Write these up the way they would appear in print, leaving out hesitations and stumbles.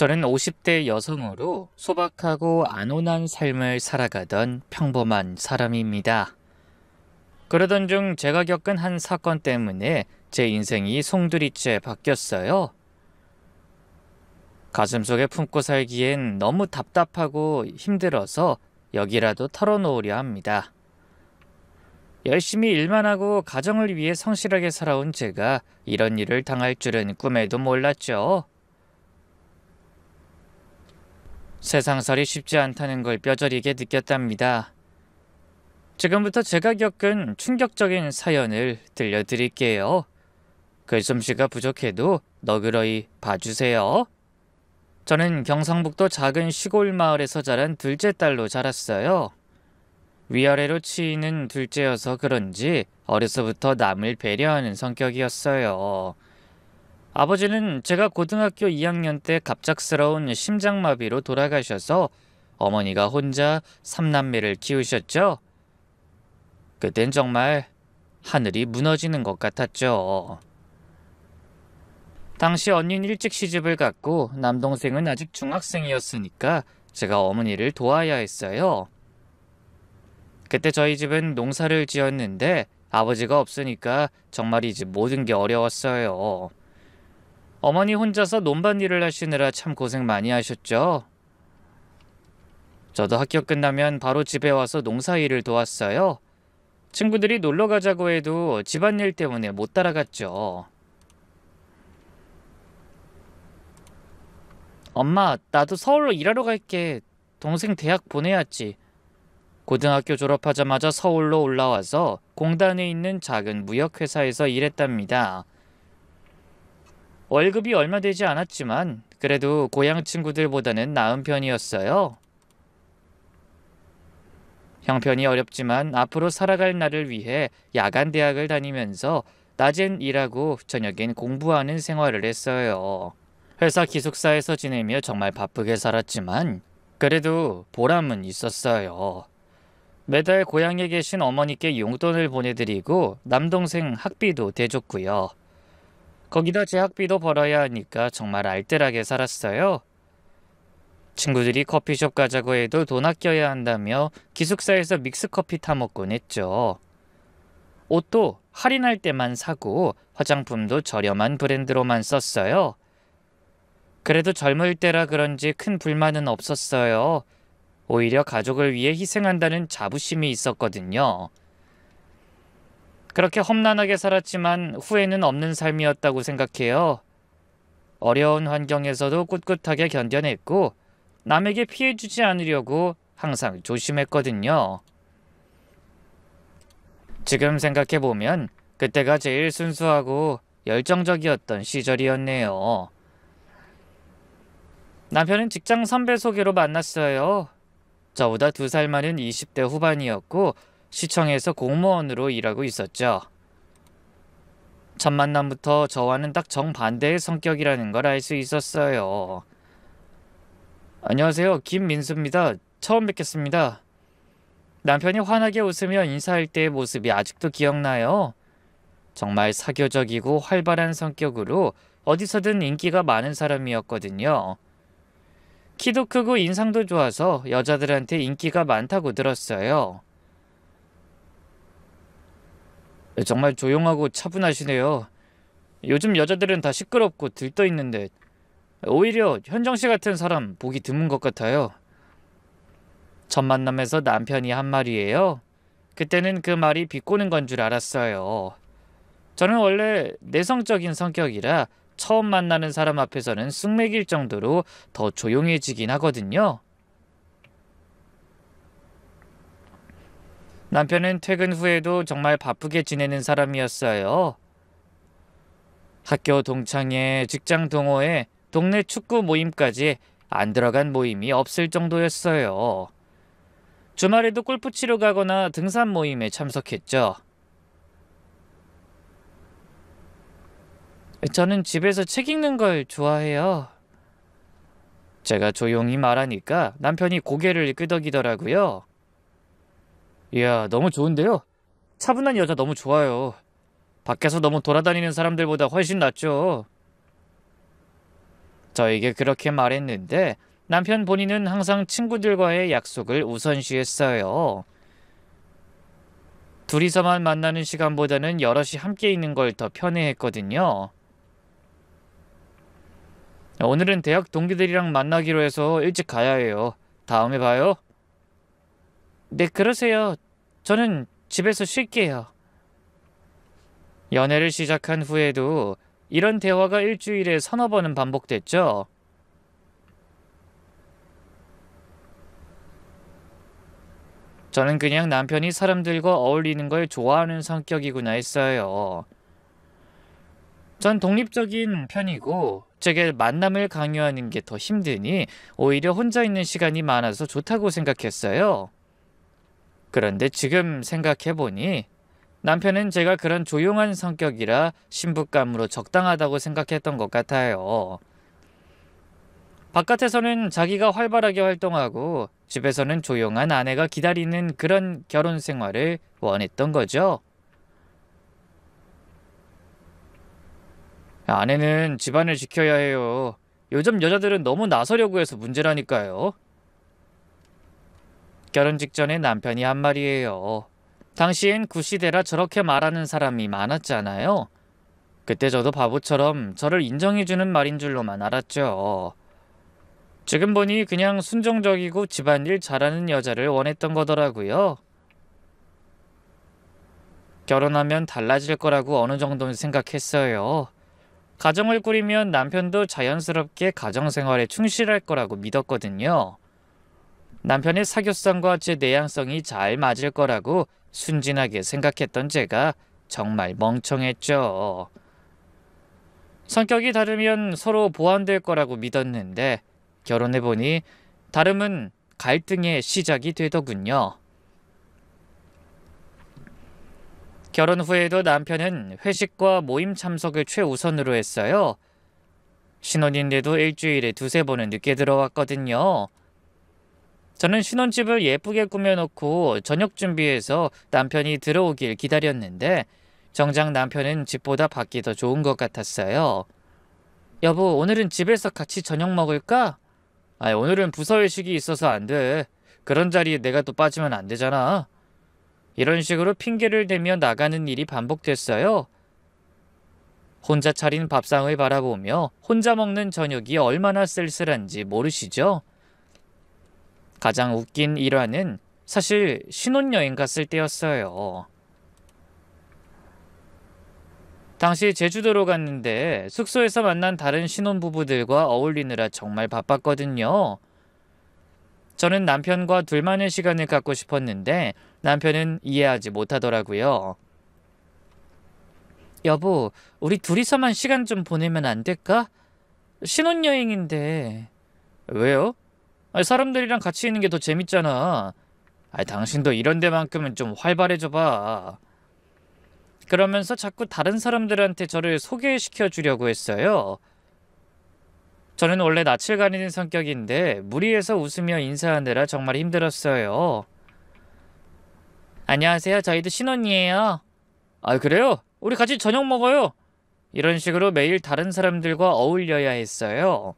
저는 50대 여성으로 소박하고 안온한 삶을 살아가던 평범한 사람입니다. 그러던 중 제가 겪은 한 사건 때문에 제 인생이 송두리째 바뀌었어요. 가슴속에 품고 살기엔 너무 답답하고 힘들어서 여기라도 털어놓으려 합니다. 열심히 일만 하고 가정을 위해 성실하게 살아온 제가 이런 일을 당할 줄은 꿈에도 몰랐죠. 세상살이 쉽지 않다는 걸 뼈저리게 느꼈답니다. 지금부터 제가 겪은 충격적인 사연을 들려드릴게요. 글솜씨가 부족해도 너그러이 봐주세요. 저는 경상북도 작은 시골 마을에서 자란 둘째 딸로 자랐어요. 위아래로 치이는 둘째여서 그런지 어려서부터 남을 배려하는 성격이었어요. 아버지는 제가 고등학교 2학년 때 갑작스러운 심장마비로 돌아가셔서 어머니가 혼자 3남매를 키우셨죠. 그땐 정말 하늘이 무너지는 것 같았죠. 당시 언니는 일찍 시집을 갔고 남동생은 아직 중학생이었으니까 제가 어머니를 도와야 했어요. 그때 저희 집은 농사를 지었는데 아버지가 없으니까 정말 이 집 모든 게 어려웠어요. 어머니 혼자서 논밭일을 하시느라 참 고생 많이 하셨죠. 저도 학교 끝나면 바로 집에 와서 농사일을 도왔어요. 친구들이 놀러 가자고 해도 집안일 때문에 못 따라갔죠. 엄마, 나도 서울로 일하러 갈게. 동생 대학 보내야지. 고등학교 졸업하자마자 서울로 올라와서 공단에 있는 작은 무역회사에서 일했답니다. 월급이 얼마 되지 않았지만 그래도 고향 친구들보다는 나은 편이었어요. 형편이 어렵지만 앞으로 살아갈 날을 위해 야간 대학을 다니면서 낮엔 일하고 저녁엔 공부하는 생활을 했어요. 회사 기숙사에서 지내며 정말 바쁘게 살았지만 그래도 보람은 있었어요. 매달 고향에 계신 어머니께 용돈을 보내드리고 남동생 학비도 대줬고요. 거기다 제 학비도 벌어야 하니까 정말 알뜰하게 살았어요. 친구들이 커피숍 가자고 해도 돈 아껴야 한다며 기숙사에서 믹스커피 타먹곤 했죠. 옷도 할인할 때만 사고 화장품도 저렴한 브랜드로만 썼어요. 그래도 젊을 때라 그런지 큰 불만은 없었어요. 오히려 가족을 위해 희생한다는 자부심이 있었거든요. 그렇게 험난하게 살았지만 후회는 없는 삶이었다고 생각해요. 어려운 환경에서도 꿋꿋하게 견뎌냈고 남에게 피해 주지 않으려고 항상 조심했거든요. 지금 생각해보면 그때가 제일 순수하고 열정적이었던 시절이었네요. 남편은 직장 선배 소개로 만났어요. 저보다 2살 많은 20대 후반이었고 시청에서 공무원으로 일하고 있었죠. 첫 만남부터 저와는 딱 정반대의 성격이라는 걸 알 수 있었어요. 안녕하세요. 김민수입니다. 처음 뵙겠습니다. 남편이 환하게 웃으며 인사할 때의 모습이 아직도 기억나요. 정말 사교적이고 활발한 성격으로 어디서든 인기가 많은 사람이었거든요. 키도 크고 인상도 좋아서 여자들한테 인기가 많다고 들었어요. 정말 조용하고 차분하시네요. 요즘 여자들은 다 시끄럽고 들떠있는데 오히려 현정 씨 같은 사람 보기 드문 것 같아요. 첫 만남에서 남편이 한 말이에요. 그때는 그 말이 비꼬는 건 줄 알았어요. 저는 원래 내성적인 성격이라 처음 만나는 사람 앞에서는 쑥맥일 정도로 더 조용해지긴 하거든요. 남편은 퇴근 후에도 정말 바쁘게 지내는 사람이었어요. 학교 동창회, 직장 동호회, 동네 축구 모임까지 안 들어간 모임이 없을 정도였어요. 주말에도 골프 치러 가거나 등산 모임에 참석했죠. 저는 집에서 책 읽는 걸 좋아해요. 제가 조용히 말하니까 남편이 고개를 끄덕이더라고요. 이야, 너무 좋은데요? 차분한 여자 너무 좋아요. 밖에서 너무 돌아다니는 사람들보다 훨씬 낫죠. 저에게 그렇게 말했는데 남편 본인은 항상 친구들과의 약속을 우선시했어요. 둘이서만 만나는 시간보다는 여럿이 함께 있는 걸 더 편해했거든요. 오늘은 대학 동기들이랑 만나기로 해서 일찍 가야 해요. 다음에 봐요. 네, 그러세요. 저는 집에서 쉴게요. 연애를 시작한 후에도 이런 대화가 일주일에 서너 번은 반복됐죠. 저는 그냥 남편이 사람들과 어울리는 걸 좋아하는 성격이구나 했어요. 전 독립적인 편이고 제게 만남을 강요하는 게 더 힘드니 오히려 혼자 있는 시간이 많아서 좋다고 생각했어요. 그런데 지금 생각해보니 남편은 제가 그런 조용한 성격이라 신부감으로 적당하다고 생각했던 것 같아요. 바깥에서는 자기가 활발하게 활동하고 집에서는 조용한 아내가 기다리는 그런 결혼 생활을 원했던 거죠. 아내는 집안을 지켜야 해요. 요즘 여자들은 너무 나서려고 해서 문제라니까요. 결혼 직전에 남편이 한 말이에요. 당시엔 구시대라 저렇게 말하는 사람이 많았잖아요. 그때 저도 바보처럼 저를 인정해주는 말인 줄로만 알았죠. 지금 보니 그냥 순종적이고 집안일 잘하는 여자를 원했던 거더라고요. 결혼하면 달라질 거라고 어느 정도는 생각했어요. 가정을 꾸리면 남편도 자연스럽게 가정생활에 충실할 거라고 믿었거든요. 남편의 사교성과 제 내향성이 잘 맞을 거라고 순진하게 생각했던 제가 정말 멍청했죠. 성격이 다르면 서로 보완될 거라고 믿었는데 결혼해보니 다름은 갈등의 시작이 되더군요. 결혼 후에도 남편은 회식과 모임 참석을 최우선으로 했어요. 신혼인데도 일주일에 두세 번은 늦게 들어왔거든요. 저는 신혼집을 예쁘게 꾸며놓고 저녁 준비해서 남편이 들어오길 기다렸는데 정작 남편은 집보다 밖이 더 좋은 것 같았어요. 여보, 오늘은 집에서 같이 저녁 먹을까? 오늘은 부서회식이 있어서 안 돼. 그런 자리에 내가 또 빠지면 안 되잖아. 이런 식으로 핑계를 대며 나가는 일이 반복됐어요. 혼자 차린 밥상을 바라보며 혼자 먹는 저녁이 얼마나 쓸쓸한지 모르시죠? 가장 웃긴 일화는 사실 신혼여행 갔을 때였어요. 당시 제주도로 갔는데 숙소에서 만난 다른 신혼부부들과 어울리느라 정말 바빴거든요. 저는 남편과 둘만의 시간을 갖고 싶었는데 남편은 이해하지 못하더라고요. 여보, 우리 둘이서만 시간 좀 보내면 안 될까? 신혼여행인데. 왜요? 사람들이랑 같이 있는 게 더 재밌잖아. 당신도 이런 데만큼은 좀 활발해져 봐. 그러면서 자꾸 다른 사람들한테 저를 소개시켜 주려고 했어요. 저는 원래 낯을 가리는 성격인데 무리해서 웃으며 인사하느라 정말 힘들었어요. 안녕하세요. 저희도 신혼이에요. 그래요? 우리 같이 저녁 먹어요. 이런 식으로 매일 다른 사람들과 어울려야 했어요.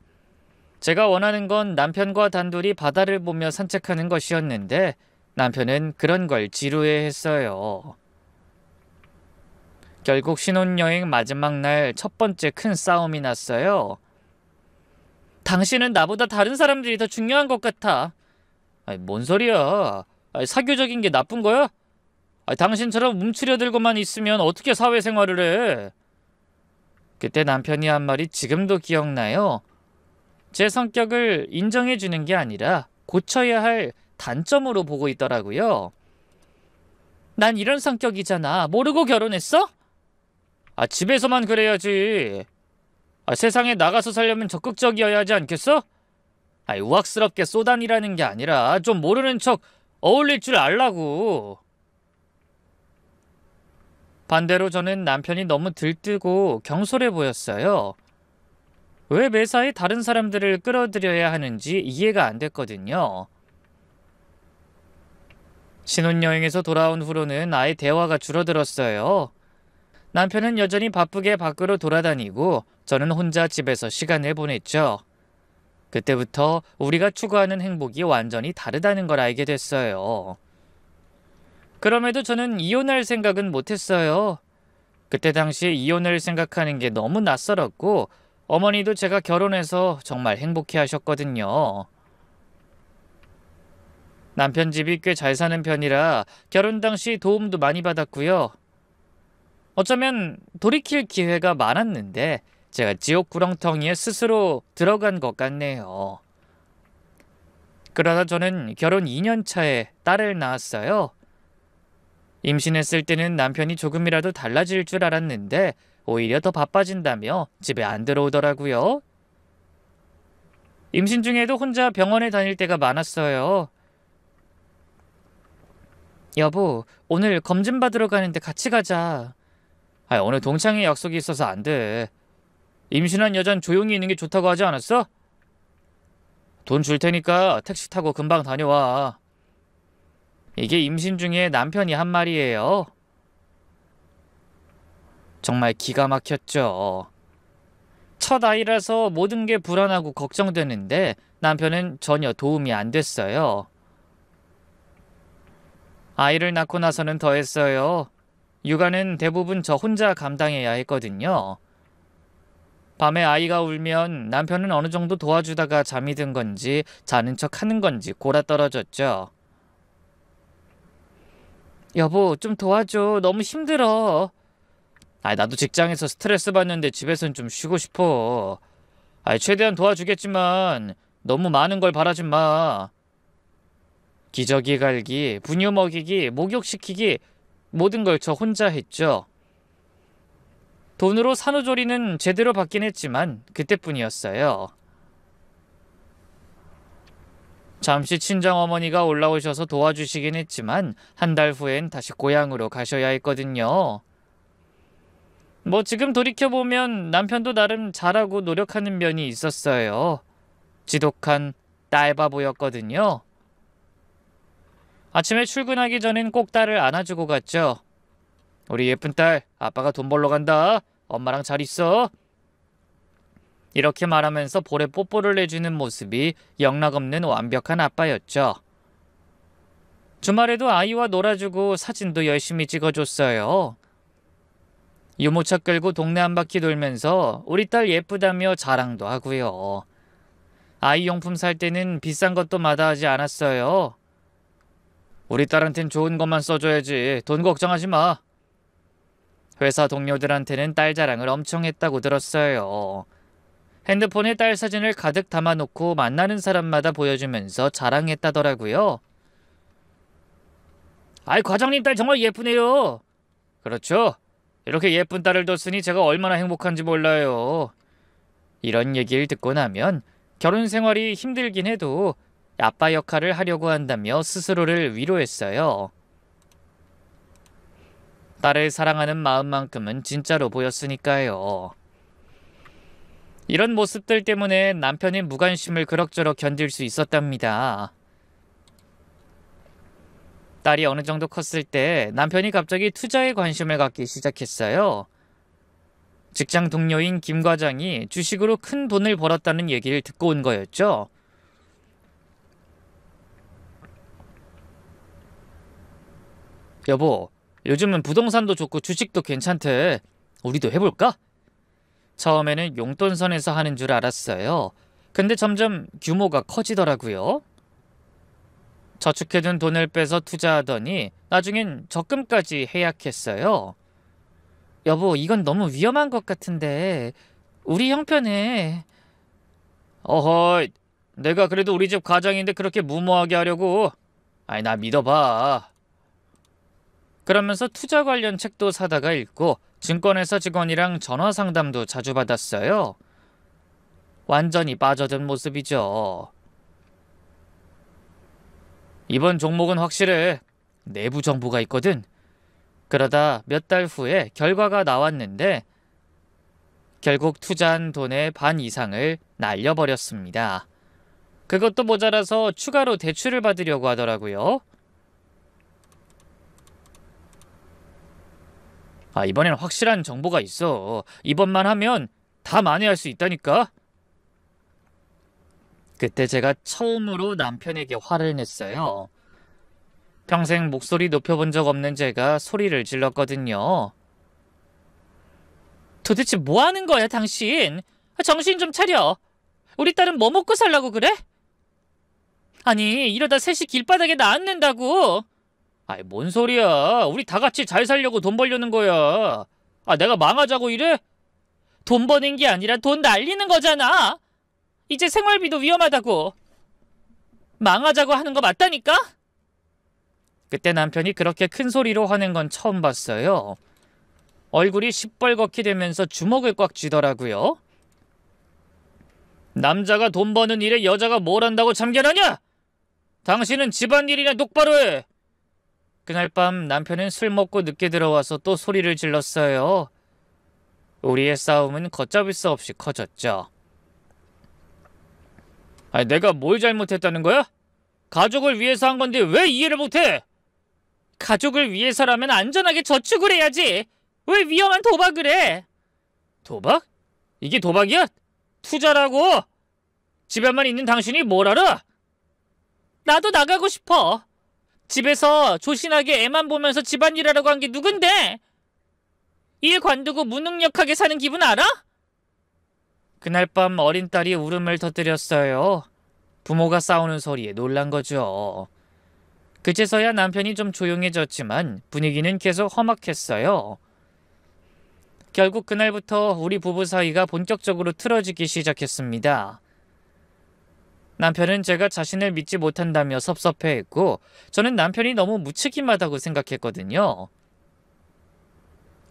제가 원하는 건 남편과 단둘이 바다를 보며 산책하는 것이었는데 남편은 그런 걸 지루해했어요. 결국 신혼여행 마지막 날 첫 번째 큰 싸움이 났어요. 당신은 나보다 다른 사람들이 더 중요한 것 같아. 뭔 소리야? 사교적인 게 나쁜 거야? 당신처럼 움츠려들고만 있으면 어떻게 사회생활을 해? 그때 남편이 한 말이 지금도 기억나요. 제 성격을 인정해주는 게 아니라 고쳐야 할 단점으로 보고 있더라고요. 난 이런 성격이잖아. 모르고 결혼했어? 집에서만 그래야지. 세상에 나가서 살려면 적극적이어야 하지 않겠어? 우악스럽게 쏘다니라는 게 아니라 좀 모르는 척 어울릴 줄 알라고. 반대로 저는 남편이 너무 들뜨고 경솔해 보였어요. 왜 매사에 다른 사람들을 끌어들여야 하는지 이해가 안 됐거든요. 신혼여행에서 돌아온 후로는 아예 대화가 줄어들었어요. 남편은 여전히 바쁘게 밖으로 돌아다니고 저는 혼자 집에서 시간을 보냈죠. 그때부터 우리가 추구하는 행복이 완전히 다르다는 걸 알게 됐어요. 그럼에도 저는 이혼할 생각은 못했어요. 그때 당시에 이혼을 생각하는 게 너무 낯설었고 어머니도 제가 결혼해서 정말 행복해 하셨거든요. 남편 집이 꽤 잘 사는 편이라 결혼 당시 도움도 많이 받았고요. 어쩌면 돌이킬 기회가 많았는데 제가 지옥 구렁텅이에 스스로 들어간 것 같네요. 그러다 저는 결혼 2년 차에 딸을 낳았어요. 임신했을 때는 남편이 조금이라도 달라질 줄 알았는데 오히려 더 바빠진다며 집에 안 들어오더라고요. 임신 중에도 혼자 병원에 다닐 때가 많았어요. 여보, 오늘 검진 받으러 가는데 같이 가자. 오늘 동창회 약속이 있어서 안 돼. 임신한 여잔 조용히 있는 게 좋다고 하지 않았어? 돈 줄 테니까 택시 타고 금방 다녀와. 이게 임신 중에 남편이 한 말이에요. 정말 기가 막혔죠. 첫 아이라서 모든 게 불안하고 걱정되는데 남편은 전혀 도움이 안 됐어요. 아이를 낳고 나서는 더했어요. 육아는 대부분 저 혼자 감당해야 했거든요. 밤에 아이가 울면 남편은 어느 정도 도와주다가 잠이 든 건지 자는 척 하는 건지 골아떨어졌죠. 여보, 좀 도와줘. 너무 힘들어. 나도 직장에서 스트레스 받는데 집에선 좀 쉬고 싶어. 최대한 도와주겠지만 너무 많은 걸 바라지 마. 기저귀 갈기, 분유 먹이기, 목욕시키기 모든 걸 저 혼자 했죠. 돈으로 산후조리는 제대로 받긴 했지만 그때뿐이었어요. 잠시 친정어머니가 올라오셔서 도와주시긴 했지만 한 달 후엔 다시 고향으로 가셔야 했거든요. 지금 돌이켜보면 남편도 나름 잘하고 노력하는 면이 있었어요. 지독한 딸바보였거든요. 아침에 출근하기 전엔 꼭 딸을 안아주고 갔죠. 우리 예쁜 딸, 아빠가 돈 벌러 간다. 엄마랑 잘 있어. 이렇게 말하면서 볼에 뽀뽀를 해주는 모습이 영락없는 완벽한 아빠였죠. 주말에도 아이와 놀아주고 사진도 열심히 찍어줬어요. 유모차 끌고 동네 한 바퀴 돌면서 우리 딸 예쁘다며 자랑도 하고요. 아이 용품 살 때는 비싼 것도 마다하지 않았어요. 우리 딸한텐 좋은 것만 써줘야지. 돈 걱정하지 마. 회사 동료들한테는 딸 자랑을 엄청 했다고 들었어요. 핸드폰에 딸 사진을 가득 담아놓고 만나는 사람마다 보여주면서 자랑했다더라고요. 과장님 딸 정말 예쁘네요. 그렇죠. 이렇게 예쁜 딸을 뒀으니 제가 얼마나 행복한지 몰라요. 이런 얘기를 듣고 나면 결혼 생활이 힘들긴 해도 아빠 역할을 하려고 한다며 스스로를 위로했어요. 딸을 사랑하는 마음만큼은 진짜로 보였으니까요. 이런 모습들 때문에 남편의 무관심을 그럭저럭 견딜 수 있었답니다. 딸이 어느 정도 컸을 때 남편이 갑자기 투자에 관심을 갖기 시작했어요. 직장 동료인 김 과장이 주식으로 큰 돈을 벌었다는 얘기를 듣고 온 거였죠. 여보, 요즘은 부동산도 좋고 주식도 괜찮대. 우리도 해볼까? 처음에는 용돈선에서 하는 줄 알았어요. 근데 점점 규모가 커지더라고요. 저축해둔 돈을 빼서 투자하더니 나중엔 적금까지 해약했어요. 여보, 이건 너무 위험한 것 같은데 우리 형편에... 어허이, 내가 그래도 우리 집 과장인데 그렇게 무모하게 하려고? 나 믿어봐. 그러면서 투자 관련 책도 사다가 읽고 증권회사 직원이랑 전화 상담도 자주 받았어요. 완전히 빠져든 모습이죠. 이번 종목은 확실해. 내부 정보가 있거든. 그러다 몇 달 후에 결과가 나왔는데 결국 투자한 돈의 반 이상을 날려버렸습니다. 그것도 모자라서 추가로 대출을 받으려고 하더라고요. 이번엔 확실한 정보가 있어. 이번만 하면 다 만회할 수 있다니까. 그때 제가 처음으로 남편에게 화를 냈어요. 평생 목소리 높여본 적 없는 제가 소리를 질렀거든요. 도대체 뭐 하는 거야, 당신? 정신 좀 차려. 우리 딸은 뭐 먹고 살라고 그래? 아니, 이러다 셋이 길바닥에 나앉는다고. 뭔 소리야. 우리 다 같이 잘 살려고 돈 벌려는 거야. 내가 망하자고 이래? 돈 버는 게 아니라 돈 날리는 거잖아. 이제 생활비도 위험하다고. 망하자고 하는 거 맞다니까? 그때 남편이 그렇게 큰 소리로 화낸 건 처음 봤어요. 얼굴이 시뻘겋게 되면서 주먹을 꽉 쥐더라고요. 남자가 돈 버는 일에 여자가 뭘 한다고 참견하냐? 당신은 집안일이나 똑바로 해. 그날 밤 남편은 술 먹고 늦게 들어와서 또 소리를 질렀어요. 우리의 싸움은 걷잡을 수 없이 커졌죠. 내가 뭘 잘못했다는 거야? 가족을 위해서 한 건데 왜 이해를 못해? 가족을 위해서라면 안전하게 저축을 해야지. 왜 위험한 도박을 해? 도박? 이게 도박이야? 투자라고. 집에만 있는 당신이 뭘 알아? 나도 나가고 싶어. 집에서 조신하게 애만 보면서 집안일 하라고 한 게 누군데? 일 관두고 무능력하게 사는 기분 알아? 그날 밤 어린 딸이 울음을 터뜨렸어요. 부모가 싸우는 소리에 놀란 거죠. 그제서야 남편이 좀 조용해졌지만 분위기는 계속 험악했어요. 결국 그날부터 우리 부부 사이가 본격적으로 틀어지기 시작했습니다. 남편은 제가 자신을 믿지 못한다며 섭섭해했고 저는 남편이 너무 무책임하다고 생각했거든요.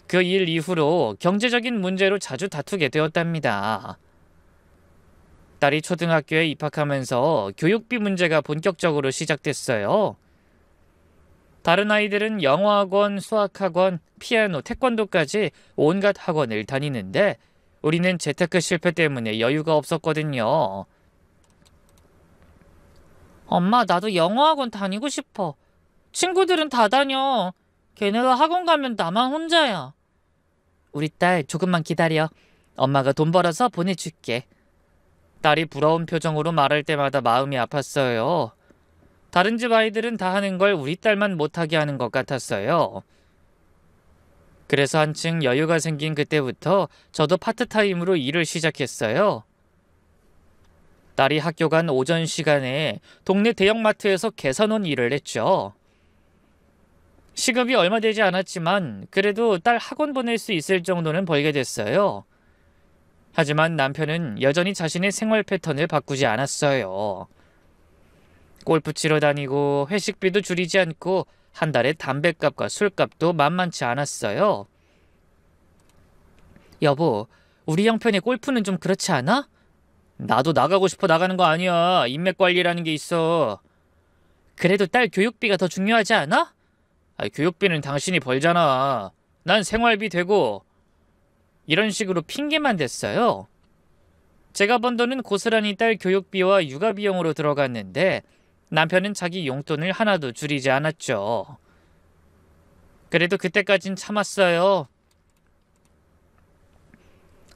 그 일 이후로 경제적인 문제로 자주 다투게 되었답니다. 딸이 초등학교에 입학하면서 교육비 문제가 본격적으로 시작됐어요. 다른 아이들은 영어학원, 수학학원, 피아노, 태권도까지 온갖 학원을 다니는데 우리는 재테크 실패 때문에 여유가 없었거든요. 엄마, 나도 영어학원 다니고 싶어. 친구들은 다 다녀. 걔네가 학원 가면 나만 혼자야. 우리 딸 조금만 기다려. 엄마가 돈 벌어서 보내줄게. 딸이 부러운 표정으로 말할 때마다 마음이 아팠어요. 다른 집 아이들은 다 하는 걸 우리 딸만 못하게 하는 것 같았어요. 그래서 한층 여유가 생긴 그때부터 저도 파트타임으로 일을 시작했어요. 딸이 학교 간 오전 시간에 동네 대형마트에서 계산원 일을 했죠. 시급이 얼마 되지 않았지만 그래도 딸 학원 보낼 수 있을 정도는 벌게 됐어요. 하지만 남편은 여전히 자신의 생활 패턴을 바꾸지 않았어요. 골프 치러 다니고 회식비도 줄이지 않고 한 달에 담뱃값과 술값도 만만치 않았어요. 여보, 우리 형편의 골프는 좀 그렇지 않아? 나도 나가고 싶어 나가는 거 아니야. 인맥 관리라는 게 있어. 그래도 딸 교육비가 더 중요하지 않아? 교육비는 당신이 벌잖아. 난 생활비 되고. 이런 식으로 핑계만 댔어요. 제가 번 돈은 고스란히 딸 교육비와 육아 비용으로 들어갔는데 남편은 자기 용돈을 하나도 줄이지 않았죠. 그래도 그때까진 참았어요.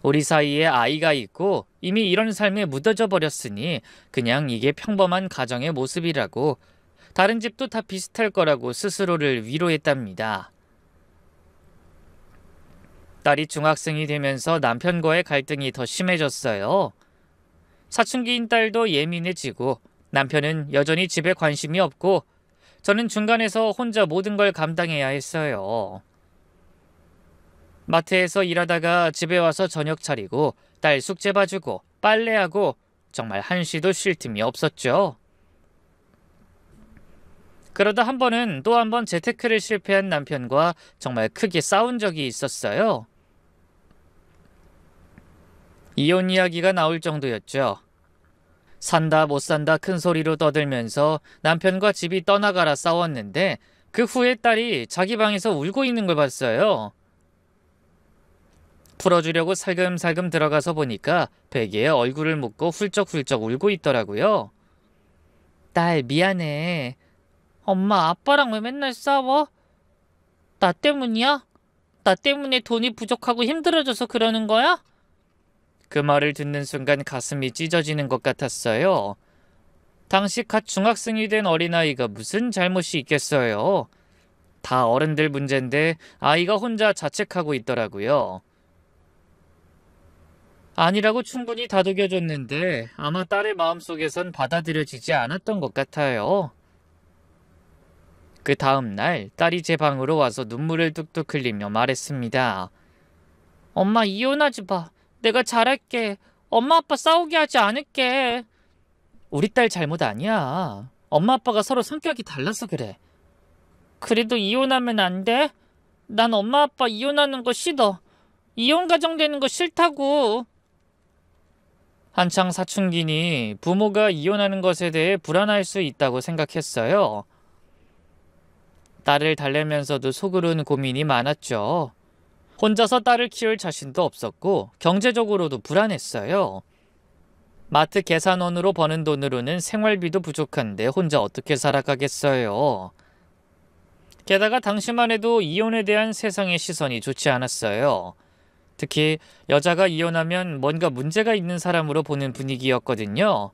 우리 사이에 아이가 있고 이미 이런 삶에 묻어져 버렸으니 그냥 이게 평범한 가정의 모습이라고, 다른 집도 다 비슷할 거라고 스스로를 위로했답니다. 딸이 중학생이 되면서 남편과의 갈등이 더 심해졌어요. 사춘기인 딸도 예민해지고 남편은 여전히 집에 관심이 없고 저는 중간에서 혼자 모든 걸 감당해야 했어요. 마트에서 일하다가 집에 와서 저녁 차리고 딸 숙제 봐주고 빨래하고 정말 한시도 쉴 틈이 없었죠. 그러다 한 번은 또 한 번 재테크를 실패한 남편과 정말 크게 싸운 적이 있었어요. 이혼 이야기가 나올 정도였죠. 산다 못 산다 큰 소리로 떠들면서 남편과 집이 떠나가라 싸웠는데 그 후에 딸이 자기 방에서 울고 있는 걸 봤어요. 풀어주려고 살금살금 들어가서 보니까 베개에 얼굴을 묻고 훌쩍훌쩍 울고 있더라고요. 딸 미안해. 엄마 아빠랑 왜 맨날 싸워? 나 때문이야? 나 때문에 돈이 부족하고 힘들어져서 그러는 거야? 그 말을 듣는 순간 가슴이 찢어지는 것 같았어요. 당시 갓 중학생이 된 어린아이가 무슨 잘못이 있겠어요. 다 어른들 문제인데 아이가 혼자 자책하고 있더라고요. 아니라고 충분히 다독여줬는데 아마 딸의 마음속에선 받아들여지지 않았던 것 같아요. 그 다음 날 딸이 제 방으로 와서 눈물을 뚝뚝 흘리며 말했습니다. 엄마 이혼하지 마. 내가 잘할게. 엄마 아빠 싸우게 하지 않을게. 우리 딸 잘못 아니야. 엄마 아빠가 서로 성격이 달라서 그래. 그래도 이혼하면 안 돼? 난 엄마 아빠 이혼하는 거 싫어. 이혼 가정 되는 거 싫다고. 한창 사춘기니 부모가 이혼하는 것에 대해 불안할 수 있다고 생각했어요. 딸을 달래면서도 속으로는 고민이 많았죠. 혼자서 딸을 키울 자신도 없었고 경제적으로도 불안했어요. 마트 계산원으로 버는 돈으로는 생활비도 부족한데 혼자 어떻게 살아가겠어요. 게다가 당시만 해도 이혼에 대한 세상의 시선이 좋지 않았어요. 특히 여자가 이혼하면 뭔가 문제가 있는 사람으로 보는 분위기였거든요.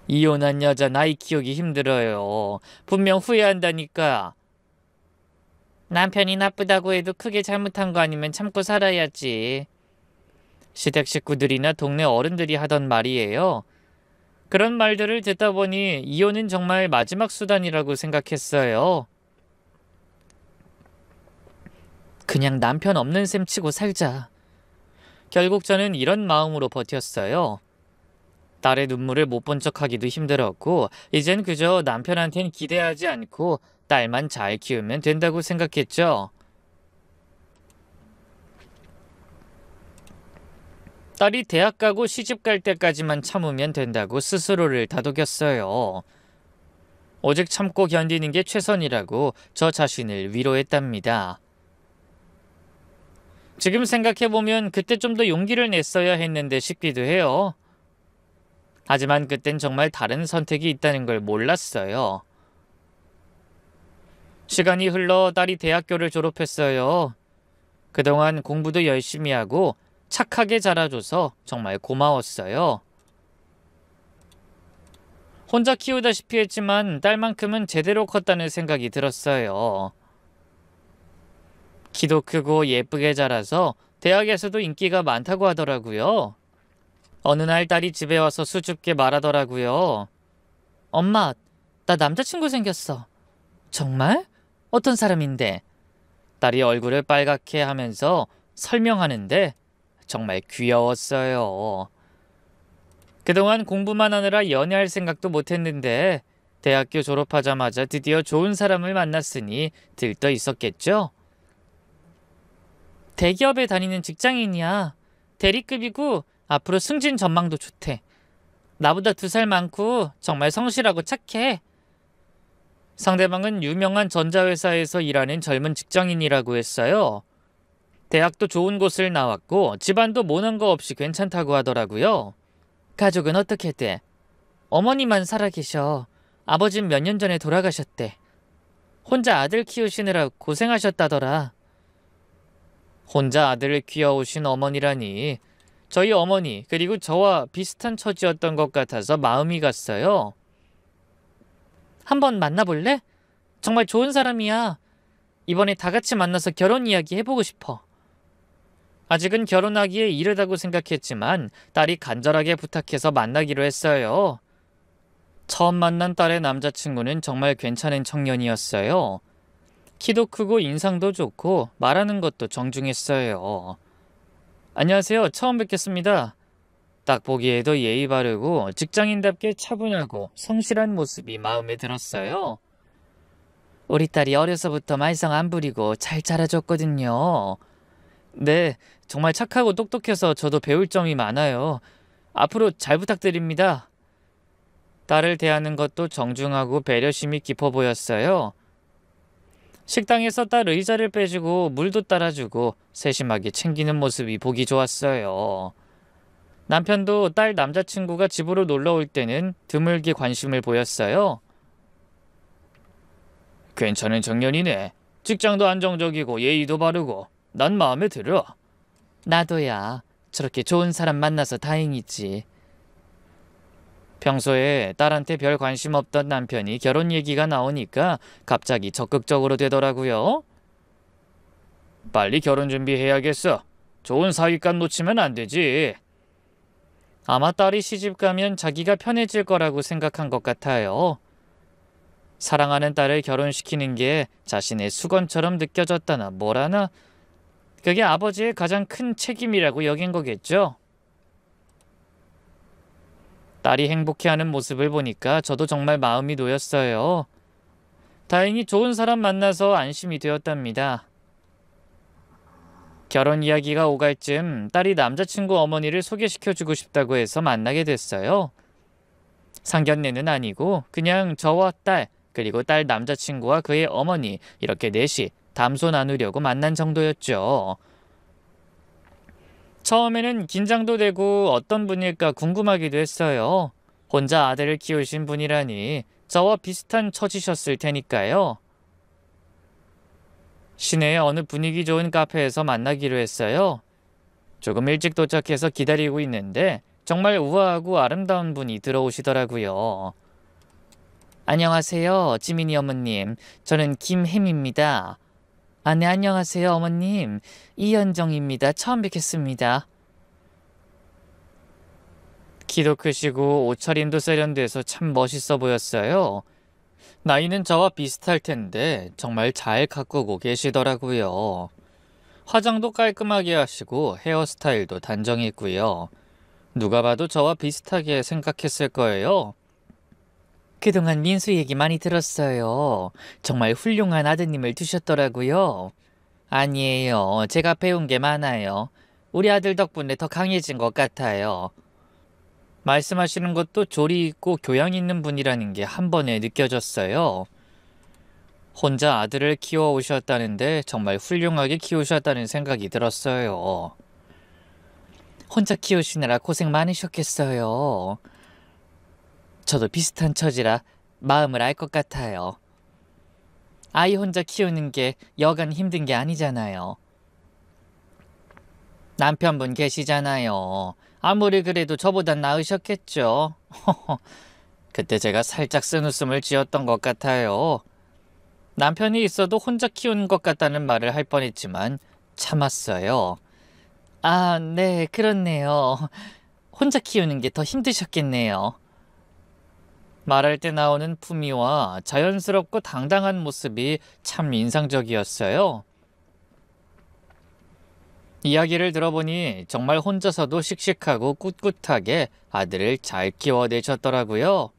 이혼한 여자 나이 키우기 힘들어요. 분명 후회한다니까. 남편이 나쁘다고 해도 크게 잘못한 거 아니면 참고 살아야지. 시댁 식구들이나 동네 어른들이 하던 말이에요. 그런 말들을 듣다 보니 이혼은 정말 마지막 수단이라고 생각했어요. 그냥 남편 없는 셈 치고 살자. 결국 저는 이런 마음으로 버텼어요. 딸의 눈물을 못 본 척하기도 힘들었고 이젠 그저 남편한텐 기대하지 않고 딸만 잘 키우면 된다고 생각했죠. 딸이 대학 가고 시집 갈 때까지만 참으면 된다고 스스로를 다독였어요. 오직 참고 견디는 게 최선이라고 저 자신을 위로했답니다. 지금 생각해보면 그때 좀 더 용기를 냈어야 했는데 싶기도 해요. 하지만 그땐 정말 다른 선택이 있다는 걸 몰랐어요. 시간이 흘러 딸이 대학교를 졸업했어요. 그동안 공부도 열심히 하고 착하게 자라줘서 정말 고마웠어요. 혼자 키우다시피 했지만 딸만큼은 제대로 컸다는 생각이 들었어요. 키도 크고 예쁘게 자라서 대학에서도 인기가 많다고 하더라고요. 어느 날 딸이 집에 와서 수줍게 말하더라고요. 엄마, 나 남자친구 생겼어. 정말? 어떤 사람인데? 딸이 얼굴을 빨갛게 하면서 설명하는데 정말 귀여웠어요. 그동안 공부만 하느라 연애할 생각도 못했는데 대학교 졸업하자마자 드디어 좋은 사람을 만났으니 들떠 있었겠죠? 대기업에 다니는 직장인이야. 대리급이고 앞으로 승진 전망도 좋대. 나보다 2살 많고 정말 성실하고 착해. 상대방은 유명한 전자회사에서 일하는 젊은 직장인이라고 했어요. 대학도 좋은 곳을 나왔고 집안도 모난 거 없이 괜찮다고 하더라고요. 가족은 어떻게 돼? 어머니만 살아계셔. 아버진 몇 년 전에 돌아가셨대. 혼자 아들 키우시느라 고생하셨다더라. 혼자 아들을 키워오신 어머니라니. 저희 어머니 그리고 저와 비슷한 처지였던 것 같아서 마음이 갔어요. 한번 만나볼래? 정말 좋은 사람이야. 이번에 다 같이 만나서 결혼 이야기 해보고 싶어. 아직은 결혼하기에 이르다고 생각했지만 딸이 간절하게 부탁해서 만나기로 했어요. 처음 만난 딸의 남자친구는 정말 괜찮은 청년이었어요. 키도 크고 인상도 좋고 말하는 것도 정중했어요. 안녕하세요. 처음 뵙겠습니다. 딱 보기에도 예의 바르고 직장인답게 차분하고 성실한 모습이 마음에 들었어요. 우리 딸이 어려서부터 말썽 안 부리고 잘 자라줬거든요. 네, 정말 착하고 똑똑해서 저도 배울 점이 많아요. 앞으로 잘 부탁드립니다. 딸을 대하는 것도 정중하고 배려심이 깊어 보였어요. 식당에서 딸 의자를 빼주고 물도 따라주고 세심하게 챙기는 모습이 보기 좋았어요. 남편도 딸 남자친구가 집으로 놀러 올 때는 드물게 관심을 보였어요. 괜찮은 청년이네. 직장도 안정적이고 예의도 바르고 난 마음에 들어. 나도야. 저렇게 좋은 사람 만나서 다행이지. 평소에 딸한테 별 관심 없던 남편이 결혼 얘기가 나오니까 갑자기 적극적으로 되더라고요. 빨리 결혼 준비해야겠어. 좋은 사위감 놓치면 안 되지. 아마 딸이 시집 가면 자기가 편해질 거라고 생각한 것 같아요. 사랑하는 딸을 결혼시키는 게 자신의 수건처럼 느껴졌다나 뭐라나, 그게 아버지의 가장 큰 책임이라고 여긴 거겠죠. 딸이 행복해하는 모습을 보니까 저도 정말 마음이 놓였어요. 다행히 좋은 사람 만나서 안심이 되었답니다. 결혼 이야기가 오갈 쯤 딸이 남자친구 어머니를 소개시켜주고 싶다고 해서 만나게 됐어요. 상견례는 아니고 그냥 저와 딸, 그리고 딸 남자친구와 그의 어머니, 이렇게 넷이 담소 나누려고 만난 정도였죠. 처음에는 긴장도 되고 어떤 분일까 궁금하기도 했어요. 혼자 아들을 키우신 분이라니 저와 비슷한 처지셨을 테니까요. 시내의 어느 분위기 좋은 카페에서 만나기로 했어요. 조금 일찍 도착해서 기다리고 있는데 정말 우아하고 아름다운 분이 들어오시더라고요. 안녕하세요, 지민이 어머님. 저는 김혜미입니다. 아, 네, 안녕하세요, 어머님. 이현정입니다. 처음 뵙겠습니다. 키도 크시고 옷차림도 세련돼서 참 멋있어 보였어요. 나이는 저와 비슷할 텐데 정말 잘 가꾸고 계시더라고요. 화장도 깔끔하게 하시고 헤어스타일도 단정했고요. 누가 봐도 저와 비슷하게 생각했을 거예요. 그동안 민수 얘기 많이 들었어요. 정말 훌륭한 아드님을 두셨더라고요. 아니에요. 제가 배운 게 많아요. 우리 아들 덕분에 더 강해진 것 같아요. 말씀하시는 것도 조리 있고 교양 있는 분이라는 게 한 번에 느껴졌어요. 혼자 아들을 키워오셨다는데 정말 훌륭하게 키우셨다는 생각이 들었어요. 혼자 키우시느라 고생 많으셨겠어요. 저도 비슷한 처지라 마음을 알 것 같아요. 아이 혼자 키우는 게 여간 힘든 게 아니잖아요. 남편분 계시잖아요. 아무리 그래도 저보단 나으셨겠죠. 그때 제가 살짝 쓴웃음을 지었던 것 같아요. 남편이 있어도 혼자 키우는 것 같다는 말을 할 뻔했지만 참았어요. 아, 네, 그렇네요. 혼자 키우는 게 더 힘드셨겠네요. 말할 때 나오는 품위와 자연스럽고 당당한 모습이 참 인상적이었어요. 이야기를 들어보니 정말 혼자서도 씩씩하고 꿋꿋하게 아들을 잘 키워내셨더라고요.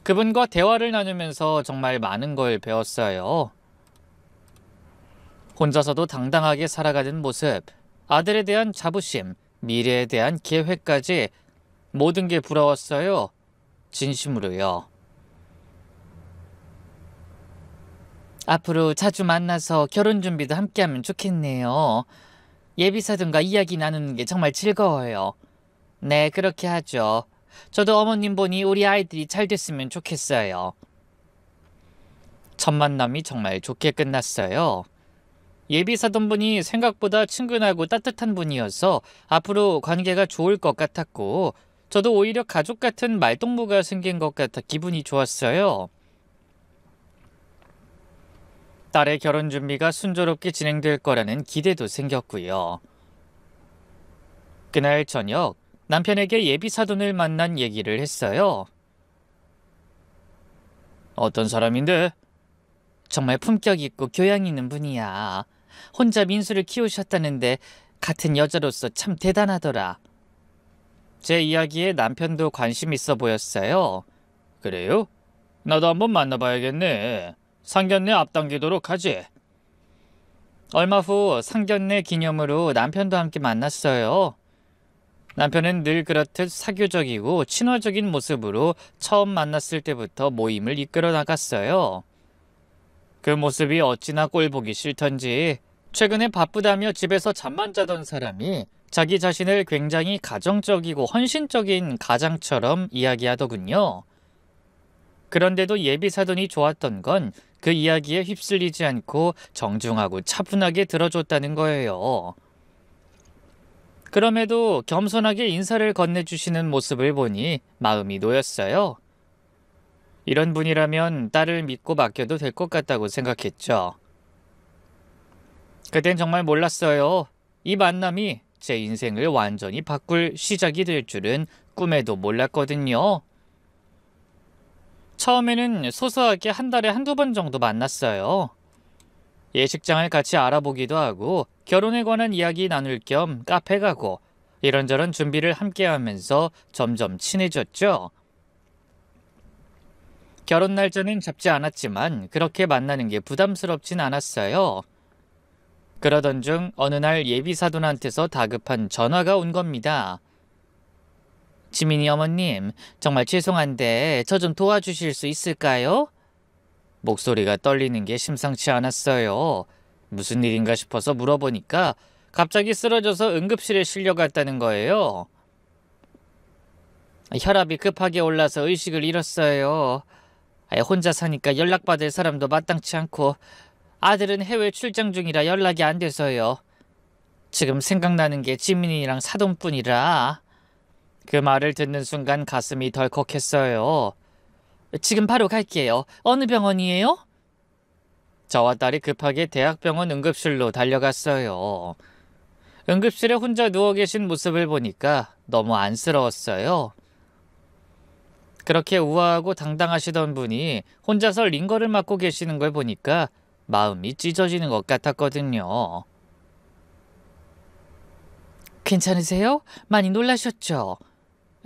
그분과 대화를 나누면서 정말 많은 걸 배웠어요. 혼자서도 당당하게 살아가는 모습, 아들에 대한 자부심, 미래에 대한 계획까지 모든 게 부러웠어요. 진심으로요. 앞으로 자주 만나서 결혼 준비도 함께하면 좋겠네요. 예비사돈과 이야기 나누는 게 정말 즐거워요. 네, 그렇게 하죠. 저도 어머님 보니 우리 아이들이 잘 됐으면 좋겠어요. 첫 만남이 정말 좋게 끝났어요. 예비사돈분이 생각보다 친근하고 따뜻한 분이어서 앞으로 관계가 좋을 것 같았고, 저도 오히려 가족 같은 말동무가 생긴 것 같아 기분이 좋았어요. 딸의 결혼 준비가 순조롭게 진행될 거라는 기대도 생겼고요. 그날 저녁 남편에게 예비사돈을 만난 얘기를 했어요. 어떤 사람인데? 정말 품격 있고 교양 있는 분이야. 혼자 민수를 키우셨다는데 같은 여자로서 참 대단하더라. 제 이야기에 남편도 관심 있어 보였어요. 그래요? 나도 한번 만나봐야겠네. 상견례 앞당기도록 하지. 얼마 후 상견례 기념으로 남편도 함께 만났어요. 남편은 늘 그렇듯 사교적이고 친화적인 모습으로 처음 만났을 때부터 모임을 이끌어 나갔어요. 그 모습이 어찌나 꼴보기 싫던지 최근에 바쁘다며 집에서 잠만 자던 사람이 자기 자신을 굉장히 가정적이고 헌신적인 가장처럼 이야기하더군요. 그런데도 예비사돈이 좋았던 건 그 이야기에 휩쓸리지 않고 정중하고 차분하게 들어줬다는 거예요. 그럼에도 겸손하게 인사를 건네주시는 모습을 보니 마음이 놓였어요. 이런 분이라면 딸을 믿고 맡겨도 될 것 같다고 생각했죠. 그땐 정말 몰랐어요. 이 만남이 제 인생을 완전히 바꿀 시작이 될 줄은 꿈에도 몰랐거든요. 처음에는 소소하게 한 달에 한두 번 정도 만났어요. 예식장을 같이 알아보기도 하고 결혼에 관한 이야기 나눌 겸 카페 가고 이런저런 준비를 함께 하면서 점점 친해졌죠. 결혼 날짜는 잡지 않았지만 그렇게 만나는 게 부담스럽진 않았어요. 그러던 중 어느 날 예비사돈한테서 다급한 전화가 온 겁니다. 지민이 어머님, 정말 죄송한데 저 좀 도와주실 수 있을까요? 목소리가 떨리는 게 심상치 않았어요. 무슨 일인가 싶어서 물어보니까 갑자기 쓰러져서 응급실에 실려갔다는 거예요. 혈압이 급하게 올라서 의식을 잃었어요. 혼자 사니까 연락받을 사람도 마땅치 않고 아들은 해외 출장 중이라 연락이 안 돼서요. 지금 생각나는 게 지민이랑 사돈뿐이라. 그 말을 듣는 순간 가슴이 덜컥했어요. 지금 바로 갈게요. 어느 병원이에요? 저와 딸이 급하게 대학병원 응급실로 달려갔어요. 응급실에 혼자 누워 계신 모습을 보니까 너무 안쓰러웠어요. 그렇게 우아하고 당당하시던 분이 혼자서 링거를 맞고 계시는 걸 보니까 마음이 찢어지는 것 같았거든요. 괜찮으세요? 많이 놀라셨죠?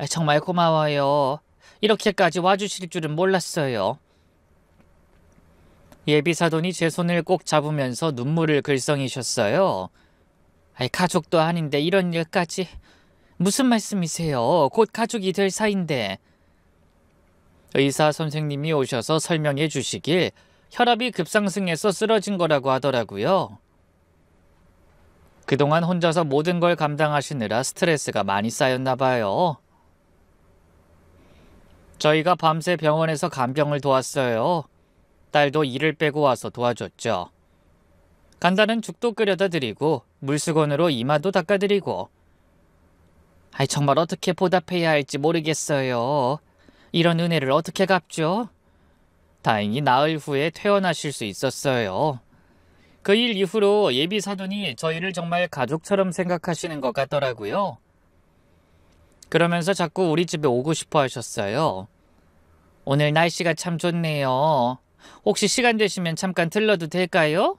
정말 고마워요. 이렇게까지 와주실 줄은 몰랐어요. 예비사돈이 제 손을 꼭 잡으면서 눈물을 글썽이셨어요. 가족도 아닌데 이런 일까지. 무슨 말씀이세요? 곧 가족이 될 사이인데. 의사 선생님이 오셔서 설명해 주시길 혈압이 급상승해서 쓰러진 거라고 하더라고요. 그동안 혼자서 모든 걸 감당하시느라 스트레스가 많이 쌓였나 봐요. 저희가 밤새 병원에서 간병을 도왔어요. 딸도 일을 빼고 와서 도와줬죠. 간단한 죽도 끓여다 드리고 물수건으로 이마도 닦아드리고. 정말 어떻게 보답해야 할지 모르겠어요. 이런 은혜를 어떻게 갚죠? 다행히 나흘 후에 퇴원하실 수 있었어요. 그 일 이후로 예비사돈이 저희를 정말 가족처럼 생각하시는 것 같더라고요. 그러면서 자꾸 우리 집에 오고 싶어 하셨어요. 오늘 날씨가 참 좋네요. 혹시 시간 되시면 잠깐 들러도 될까요?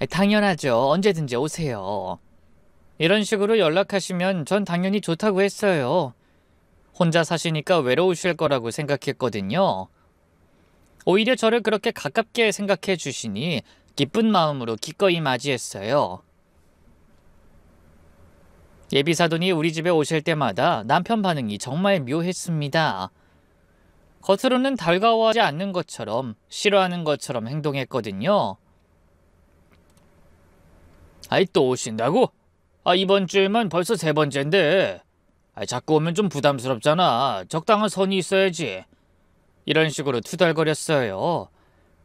당연하죠. 언제든지 오세요. 이런 식으로 연락하시면 전 당연히 좋다고 했어요. 혼자 사시니까 외로우실 거라고 생각했거든요. 오히려 저를 그렇게 가깝게 생각해 주시니 기쁜 마음으로 기꺼이 맞이했어요. 예비사돈이 우리 집에 오실 때마다 남편 반응이 정말 묘했습니다. 겉으로는 달가워하지 않는 것처럼 싫어하는 것처럼 행동했거든요. 또 오신다고? 이번 주에만 벌써 3번째인데. 자꾸 오면 좀 부담스럽잖아. 적당한 선이 있어야지. 이런 식으로 투덜거렸어요.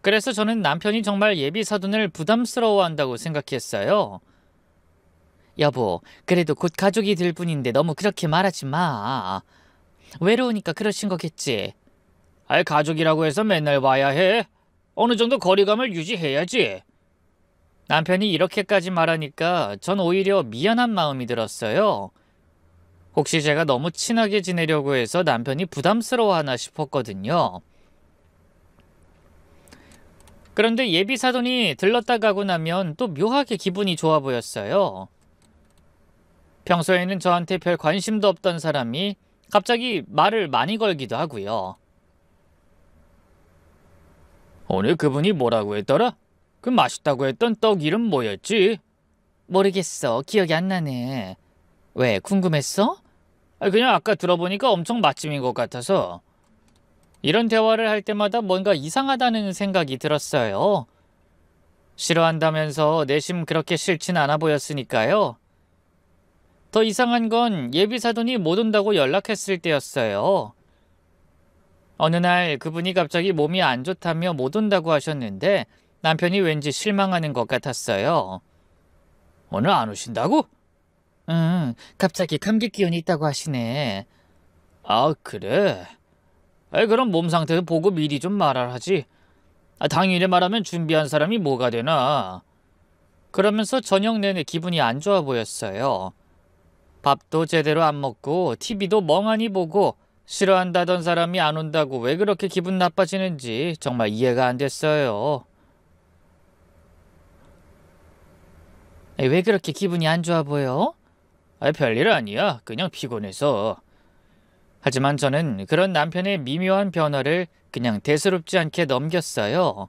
그래서 저는 남편이 정말 예비사돈을 부담스러워한다고 생각했어요. 여보, 그래도 곧 가족이 될 분인데 너무 그렇게 말하지 마. 외로우니까 그러신 거겠지. 가족이라고 해서 맨날 와야 해? 어느 정도 거리감을 유지해야지. 남편이 이렇게까지 말하니까 전 오히려 미안한 마음이 들었어요. 혹시 제가 너무 친하게 지내려고 해서 남편이 부담스러워하나 싶었거든요. 그런데 예비사돈이 들렀다 가고 나면 또 묘하게 기분이 좋아 보였어요. 평소에는 저한테 별 관심도 없던 사람이 갑자기 말을 많이 걸기도 하고요. 오늘 그분이 뭐라고 했더라? 그 맛있다고 했던 떡 이름 뭐였지? 모르겠어. 기억이 안 나네. 왜, 궁금했어? 그냥 아까 들어보니까 엄청 맛집인 것 같아서. 이런 대화를 할 때마다 뭔가 이상하다는 생각이 들었어요. 싫어한다면서 내심 그렇게 싫진 않아 보였으니까요. 더 이상한 건 예비사돈이 못 온다고 연락했을 때였어요. 어느 날 그분이 갑자기 몸이 안 좋다며 못 온다고 하셨는데 남편이 왠지 실망하는 것 같았어요. 오늘 안 오신다고? 응, 갑자기 감기 기운이 있다고 하시네. 아, 그래? 그럼 몸 상태 보고 미리 좀 말을 하지. 당일에 말하면 준비한 사람이 뭐가 되나? 그러면서 저녁 내내 기분이 안 좋아 보였어요. 밥도 제대로 안 먹고 TV도 멍하니 보고 싫어한다던 사람이 안 온다고 왜 그렇게 기분 나빠지는지 정말 이해가 안 됐어요. 왜 그렇게 기분이 안 좋아 보여? 별일 아니야. 그냥 피곤해서. 하지만 저는 그런 남편의 미묘한 변화를 그냥 대수롭지 않게 넘겼어요.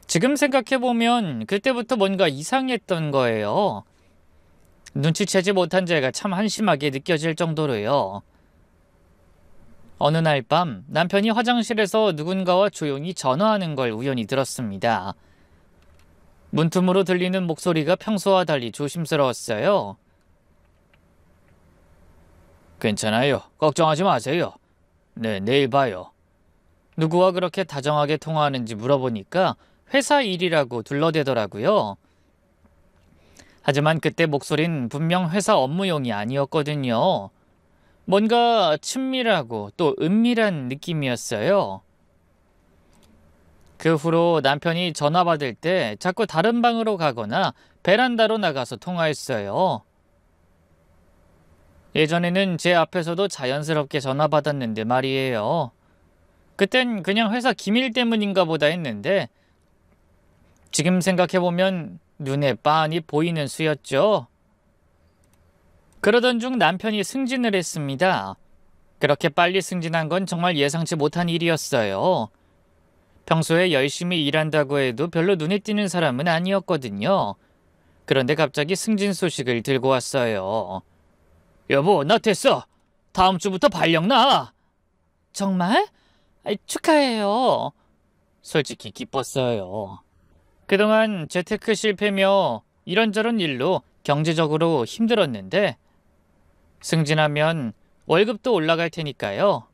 지금 생각해보면 그때부터 뭔가 이상했던 거예요. 눈치채지 못한 제가 참 한심하게 느껴질 정도로요. 어느 날 밤 남편이 화장실에서 누군가와 조용히 전화하는 걸 우연히 들었습니다. 문틈으로 들리는 목소리가 평소와 달리 조심스러웠어요. 괜찮아요. 걱정하지 마세요. 네, 내일 봐요. 누구와 그렇게 다정하게 통화하는지 물어보니까 회사 일이라고 둘러대더라고요. 하지만 그때 목소린 분명 회사 업무용이 아니었거든요. 뭔가 친밀하고 또 은밀한 느낌이었어요. 그 후로 남편이 전화 받을 때 자꾸 다른 방으로 가거나 베란다로 나가서 통화했어요. 예전에는 제 앞에서도 자연스럽게 전화 받았는데 말이에요. 그땐 그냥 회사 기밀 때문인가 보다 했는데 지금 생각해보면 눈에 빤히 보이는 수였죠. 그러던 중 남편이 승진을 했습니다. 그렇게 빨리 승진한 건 정말 예상치 못한 일이었어요. 평소에 열심히 일한다고 해도 별로 눈에 띄는 사람은 아니었거든요. 그런데 갑자기 승진 소식을 들고 왔어요. 여보, 나 됐어. 다음 주부터 발령 나. 정말? 축하해요. 솔직히 기뻤어요. 그동안 재테크 실패며 이런저런 일로 경제적으로 힘들었는데 승진하면 월급도 올라갈 테니까요.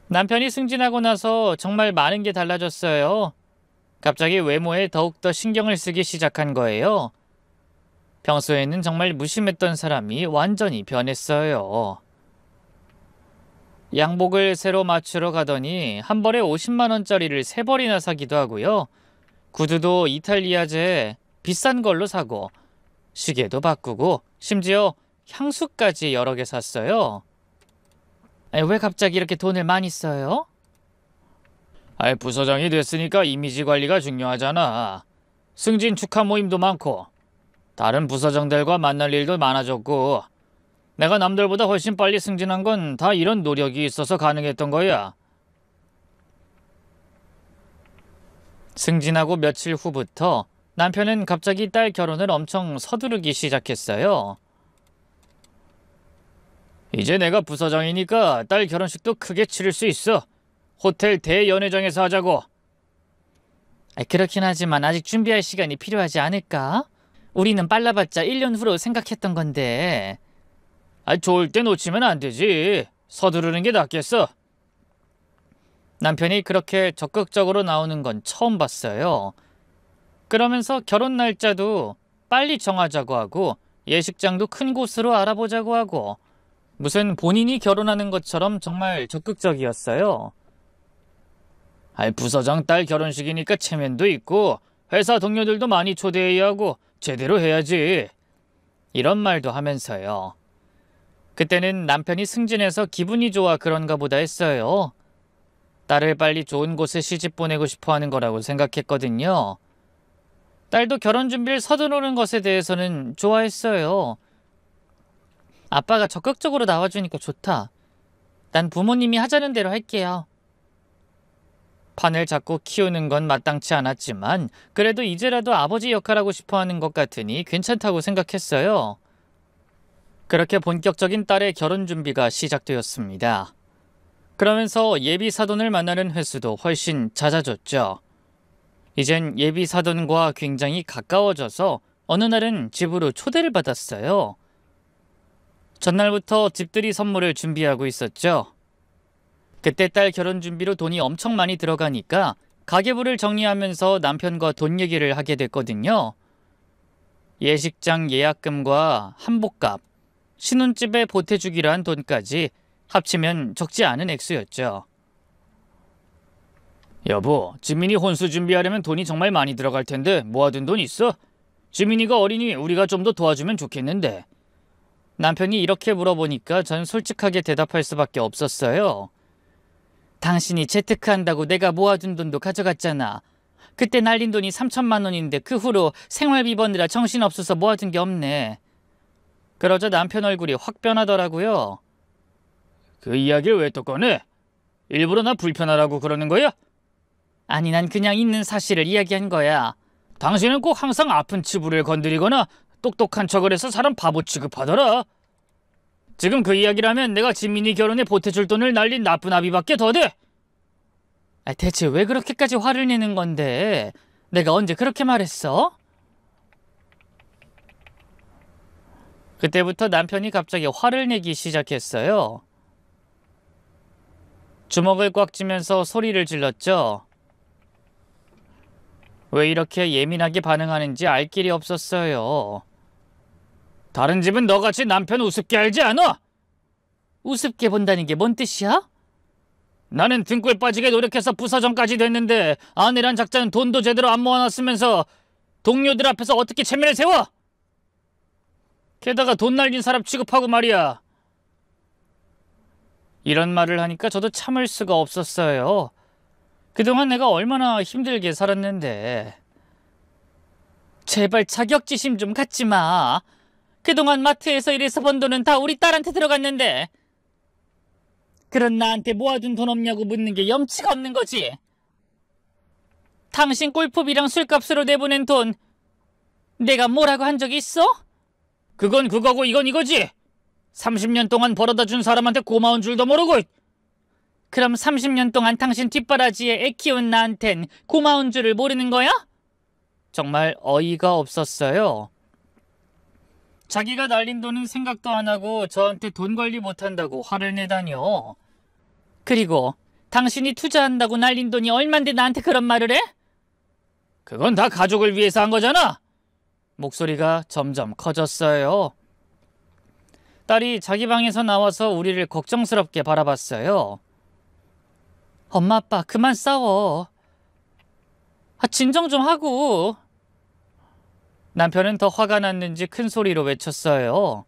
남편이 승진하고 나서 정말 많은 게 달라졌어요. 갑자기 외모에 더욱더 신경을 쓰기 시작한 거예요. 평소에는 정말 무심했던 사람이 완전히 변했어요. 양복을 새로 맞추러 가더니 한 벌에 50만 원짜리를 3벌이나 사기도 하고요. 구두도 이탈리아제 비싼 걸로 사고 시계도 바꾸고 심지어 향수까지 여러 개 샀어요. 왜 갑자기 이렇게 돈을 많이 써요? 부서장이 됐으니까 이미지 관리가 중요하잖아. 승진 축하 모임도 많고 다른 부서장들과 만날 일도 많아졌고 내가 남들보다 훨씬 빨리 승진한 건 다 이런 노력이 있어서 가능했던 거야. 승진하고 며칠 후부터 남편은 갑자기 딸 결혼을 엄청 서두르기 시작했어요. 이제 내가 부서장이니까 딸 결혼식도 크게 치를 수 있어. 호텔 대연회장에서 하자고. 그렇긴 하지만 아직 준비할 시간이 필요하지 않을까? 우리는 빨라봤자 1년 후로 생각했던 건데. 좋을 때 놓치면 안 되지. 서두르는 게 낫겠어. 남편이 그렇게 적극적으로 나오는 건 처음 봤어요. 그러면서 결혼 날짜도 빨리 정하자고 하고 예식장도 큰 곳으로 알아보자고 하고 무슨 본인이 결혼하는 것처럼 정말 적극적이었어요. 부서장 딸 결혼식이니까 체면도 있고 회사 동료들도 많이 초대해야 하고 제대로 해야지. 이런 말도 하면서요. 그때는 남편이 승진해서 기분이 좋아 그런가 보다 했어요. 딸을 빨리 좋은 곳에 시집 보내고 싶어 하는 거라고 생각했거든요. 딸도 결혼 준비를 서두르는 것에 대해서는 좋아했어요. 아빠가 적극적으로 나와주니까 좋다. 난 부모님이 하자는 대로 할게요. 판을 잡고 키우는 건 마땅치 않았지만 그래도 이제라도 아버지 역할하고 싶어 하는 것 같으니 괜찮다고 생각했어요. 그렇게 본격적인 딸의 결혼 준비가 시작되었습니다. 그러면서 예비 사돈을 만나는 횟수도 훨씬 잦아졌죠. 이젠 예비 사돈과 굉장히 가까워져서 어느 날은 집으로 초대를 받았어요. 전날부터 집들이 선물을 준비하고 있었죠. 그때 딸 결혼 준비로 돈이 엄청 많이 들어가니까 가계부를 정리하면서 남편과 돈 얘기를 하게 됐거든요. 예식장 예약금과 한복값, 신혼집에 보태주기로 한 돈까지 합치면 적지 않은 액수였죠. 여보, 지민이 혼수 준비하려면 돈이 정말 많이 들어갈 텐데 모아둔 돈 있어? 지민이가 어리니 우리가 좀 더 도와주면 좋겠는데. 남편이 이렇게 물어보니까 전 솔직하게 대답할 수밖에 없었어요. 당신이 재테크한다고 내가 모아둔 돈도 가져갔잖아. 그때 날린 돈이 3천만 원인데 그 후로 생활비 버느라 정신없어서 모아둔 게 없네. 그러자 남편 얼굴이 확 변하더라고요. 그 이야기를 왜 또 꺼내? 일부러 나 불편하라고 그러는 거야? 아니, 난 그냥 있는 사실을 이야기한 거야. 당신은 꼭 항상 아픈 치부를 건드리거나 똑똑한 척을 해서 사람 바보 취급하더라. 지금 그 이야기를 하면 내가 지민이 결혼에 보태줄 돈을 날린 나쁜 아비밖에 더 돼. 대체 왜 그렇게까지 화를 내는 건데? 내가 언제 그렇게 말했어? 그때부터 남편이 갑자기 화를 내기 시작했어요. 주먹을 꽉 쥐면서 소리를 질렀죠. 왜 이렇게 예민하게 반응하는지 알 길이 없었어요. 다른 집은 너같이 남편 우습게 알지 않아? 우습게 본다는 게 뭔 뜻이야? 나는 등골 빠지게 노력해서 부사장까지 됐는데 아내란 작자는 돈도 제대로 안 모아놨으면서 동료들 앞에서 어떻게 체면을 세워? 게다가 돈 날린 사람 취급하고 말이야. 이런 말을 하니까 저도 참을 수가 없었어요. 그동안 내가 얼마나 힘들게 살았는데. 제발 자격지심 좀 갖지 마. 그동안 마트에서 일해서 번 돈은 다 우리 딸한테 들어갔는데. 그런 나한테 모아둔 돈 없냐고 묻는 게 염치가 없는 거지. 당신 골프비랑 술값으로 내보낸 돈 내가 뭐라고 한 적이 있어? 그건 그거고 이건 이거지. 30년 동안 벌어다 준 사람한테 고마운 줄도 모르고. 그럼 30년 동안 당신 뒷바라지에 애 키운 나한텐 고마운 줄을 모르는 거야? 정말 어이가 없었어요. 자기가 날린 돈은 생각도 안 하고 저한테 돈 관리 못한다고 화를 내다뇨. 그리고 당신이 투자한다고 날린 돈이 얼만데 나한테 그런 말을 해? 그건 다 가족을 위해서 한 거잖아. 목소리가 점점 커졌어요. 딸이 자기 방에서 나와서 우리를 걱정스럽게 바라봤어요. 엄마 아빠 그만 싸워. 진정 좀 하고. 남편은 더 화가 났는지 큰 소리로 외쳤어요.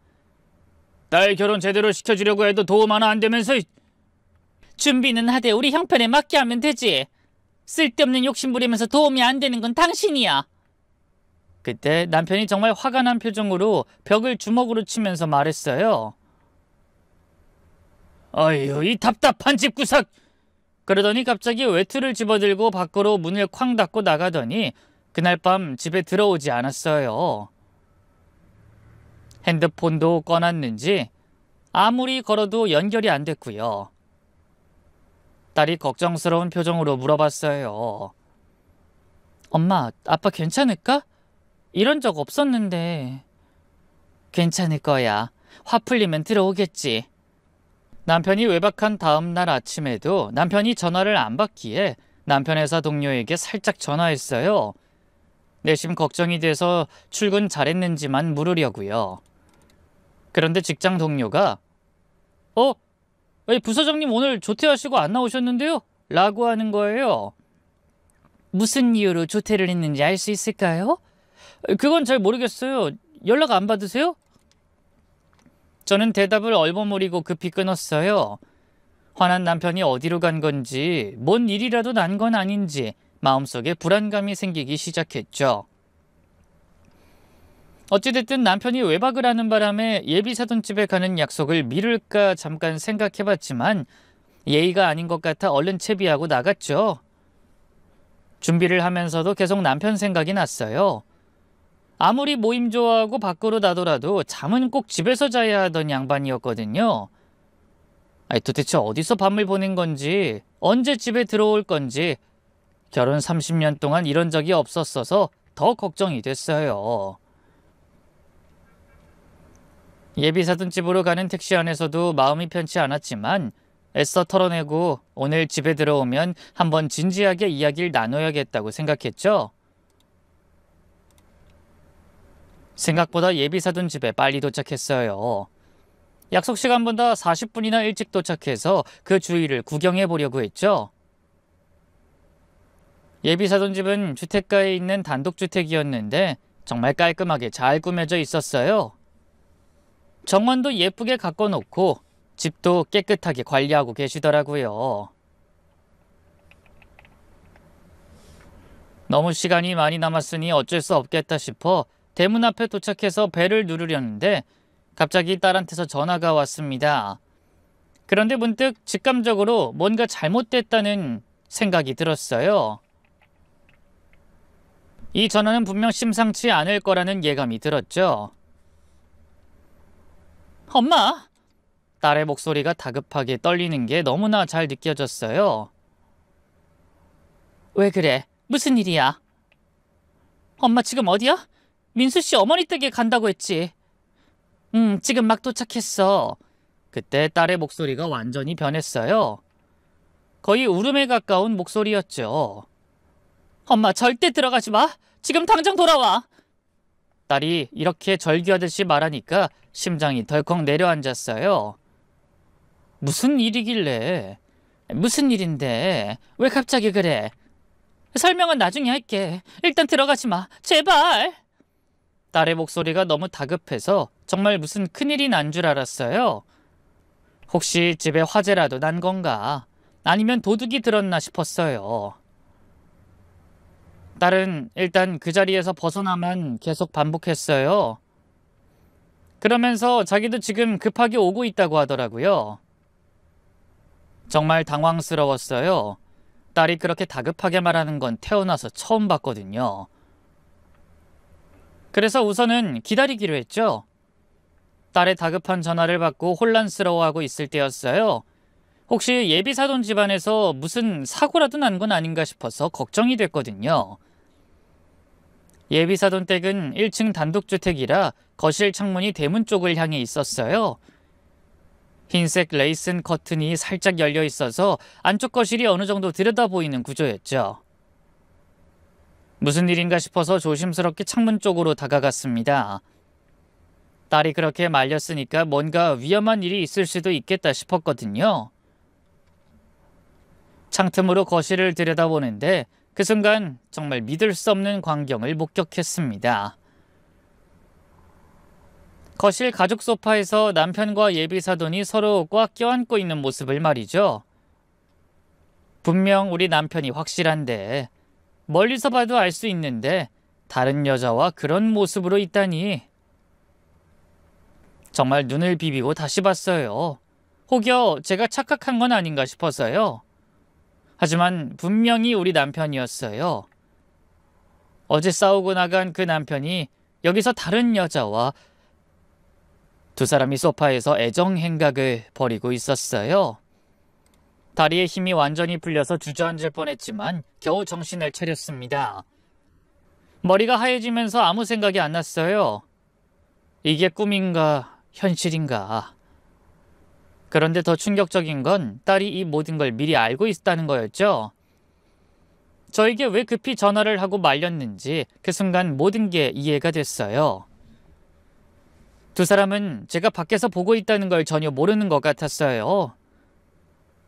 딸 결혼 제대로 시켜주려고 해도 도움 하나 안 되면서. 준비는 하되 우리 형편에 맞게 하면 되지. 쓸데없는 욕심 부리면서 도움이 안 되는 건 당신이야. 그때 남편이 정말 화가 난 표정으로 벽을 주먹으로 치면서 말했어요. 어휴, 이 답답한 집구석. 그러더니 갑자기 외투를 집어들고 밖으로 문을 쾅 닫고 나가더니 그날 밤 집에 들어오지 않았어요. 핸드폰도 꺼놨는지 아무리 걸어도 연결이 안 됐고요. 딸이 걱정스러운 표정으로 물어봤어요. 엄마, 아빠 괜찮을까? 이런 적 없었는데. 괜찮을 거야. 화 풀리면 들어오겠지. 남편이 외박한 다음 날 아침에도 남편이 전화를 안 받기에 남편 회사 동료에게 살짝 전화했어요. 내심 걱정이 돼서 출근 잘했는지만 물으려고요. 그런데 직장 동료가 부사장님 오늘 조퇴하시고 안 나오셨는데요? 라고 하는 거예요. 무슨 이유로 조퇴를 했는지 알 수 있을까요? 그건 잘 모르겠어요. 연락 안 받으세요? 저는 대답을 얼버무리고 급히 끊었어요. 화난 남편이 어디로 간 건지, 뭔 일이라도 난 건 아닌지 마음속에 불안감이 생기기 시작했죠. 어찌됐든 남편이 외박을 하는 바람에 예비사돈집에 가는 약속을 미룰까 잠깐 생각해봤지만 예의가 아닌 것 같아 얼른 채비하고 나갔죠. 준비를 하면서도 계속 남편 생각이 났어요. 아무리 모임 좋아하고 밖으로 나더라도 잠은 꼭 집에서 자야 하던 양반이었거든요. 도대체 어디서 밤을 보낸 건지, 언제 집에 들어올 건지 결혼 30년 동안 이런 적이 없었어서 더 걱정이 됐어요. 예비사돈 집으로 가는 택시 안에서도 마음이 편치 않았지만 애써 털어내고 오늘 집에 들어오면 한번 진지하게 이야기를 나눠야겠다고 생각했죠. 생각보다 예비사돈 집에 빨리 도착했어요. 약속 시간보다 40분이나 일찍 도착해서 그 주위를 구경해 보려고 했죠. 예비사돈 집은 주택가에 있는 단독주택이었는데 정말 깔끔하게 잘 꾸며져 있었어요. 정원도 예쁘게 가꿔놓고 집도 깨끗하게 관리하고 계시더라고요. 너무 시간이 많이 남았으니 어쩔 수 없겠다 싶어 대문 앞에 도착해서 벨을 누르려는데 갑자기 딸한테서 전화가 왔습니다. 그런데 문득 직감적으로 뭔가 잘못됐다는 생각이 들었어요. 이 전화는 분명 심상치 않을 거라는 예감이 들었죠. 엄마! 딸의 목소리가 다급하게 떨리는 게 너무나 잘 느껴졌어요. 왜 그래? 무슨 일이야? 엄마 지금 어디야? 민수 씨 어머니 댁에 간다고 했지. 지금 막 도착했어. 그때 딸의 목소리가 완전히 변했어요. 거의 울음에 가까운 목소리였죠. 엄마 절대 들어가지 마. 지금 당장 돌아와. 딸이 이렇게 절규하듯이 말하니까 심장이 덜컥 내려앉았어요. 무슨 일이길래? 무슨 일인데? 왜 갑자기 그래? 설명은 나중에 할게. 일단 들어가지 마. 제발. 딸의 목소리가 너무 다급해서 정말 무슨 큰일이 난 줄 알았어요. 혹시 집에 화재라도 난 건가? 아니면 도둑이 들었나 싶었어요. 딸은 일단 그 자리에서 벗어나만 계속 반복했어요. 그러면서 자기도 지금 급하게 오고 있다고 하더라고요. 정말 당황스러웠어요. 딸이 그렇게 다급하게 말하는 건 태어나서 처음 봤거든요. 그래서 우선은 기다리기로 했죠. 딸의 다급한 전화를 받고 혼란스러워하고 있을 때였어요. 혹시 예비사돈 집안에서 무슨 사고라도 난 건 아닌가 싶어서 걱정이 됐거든요. 예비사돈 댁은 1층 단독주택이라 거실 창문이 대문 쪽을 향해 있었어요. 흰색 레이슨 커튼이 살짝 열려 있어서 안쪽 거실이 어느 정도 들여다 보이는 구조였죠. 무슨 일인가 싶어서 조심스럽게 창문 쪽으로 다가갔습니다. 딸이 그렇게 말렸으니까 뭔가 위험한 일이 있을 수도 있겠다 싶었거든요. 창틈으로 거실을 들여다보는데 그 순간 정말 믿을 수 없는 광경을 목격했습니다. 거실 가죽 소파에서 남편과 예비사돈이 서로 꽉 껴안고 있는 모습을 말이죠. 분명 우리 남편이 확실한데 멀리서 봐도 알 수 있는데 다른 여자와 그런 모습으로 있다니. 정말 눈을 비비고 다시 봤어요. 혹여 제가 착각한 건 아닌가 싶어서요. 하지만 분명히 우리 남편이었어요. 어제 싸우고 나간 그 남편이 여기서 다른 여자와 두 사람이 소파에서 애정 행각을 벌이고 있었어요. 다리에 힘이 완전히 풀려서 주저앉을 뻔했지만 겨우 정신을 차렸습니다. 머리가 하얘지면서 아무 생각이 안 났어요. 이게 꿈인가 현실인가. 그런데 더 충격적인 건 딸이 이 모든 걸 미리 알고 있다는 거였죠. 저에게 왜 급히 전화를 하고 말렸는지 그 순간 모든 게 이해가 됐어요. 두 사람은 제가 밖에서 보고 있다는 걸 전혀 모르는 것 같았어요.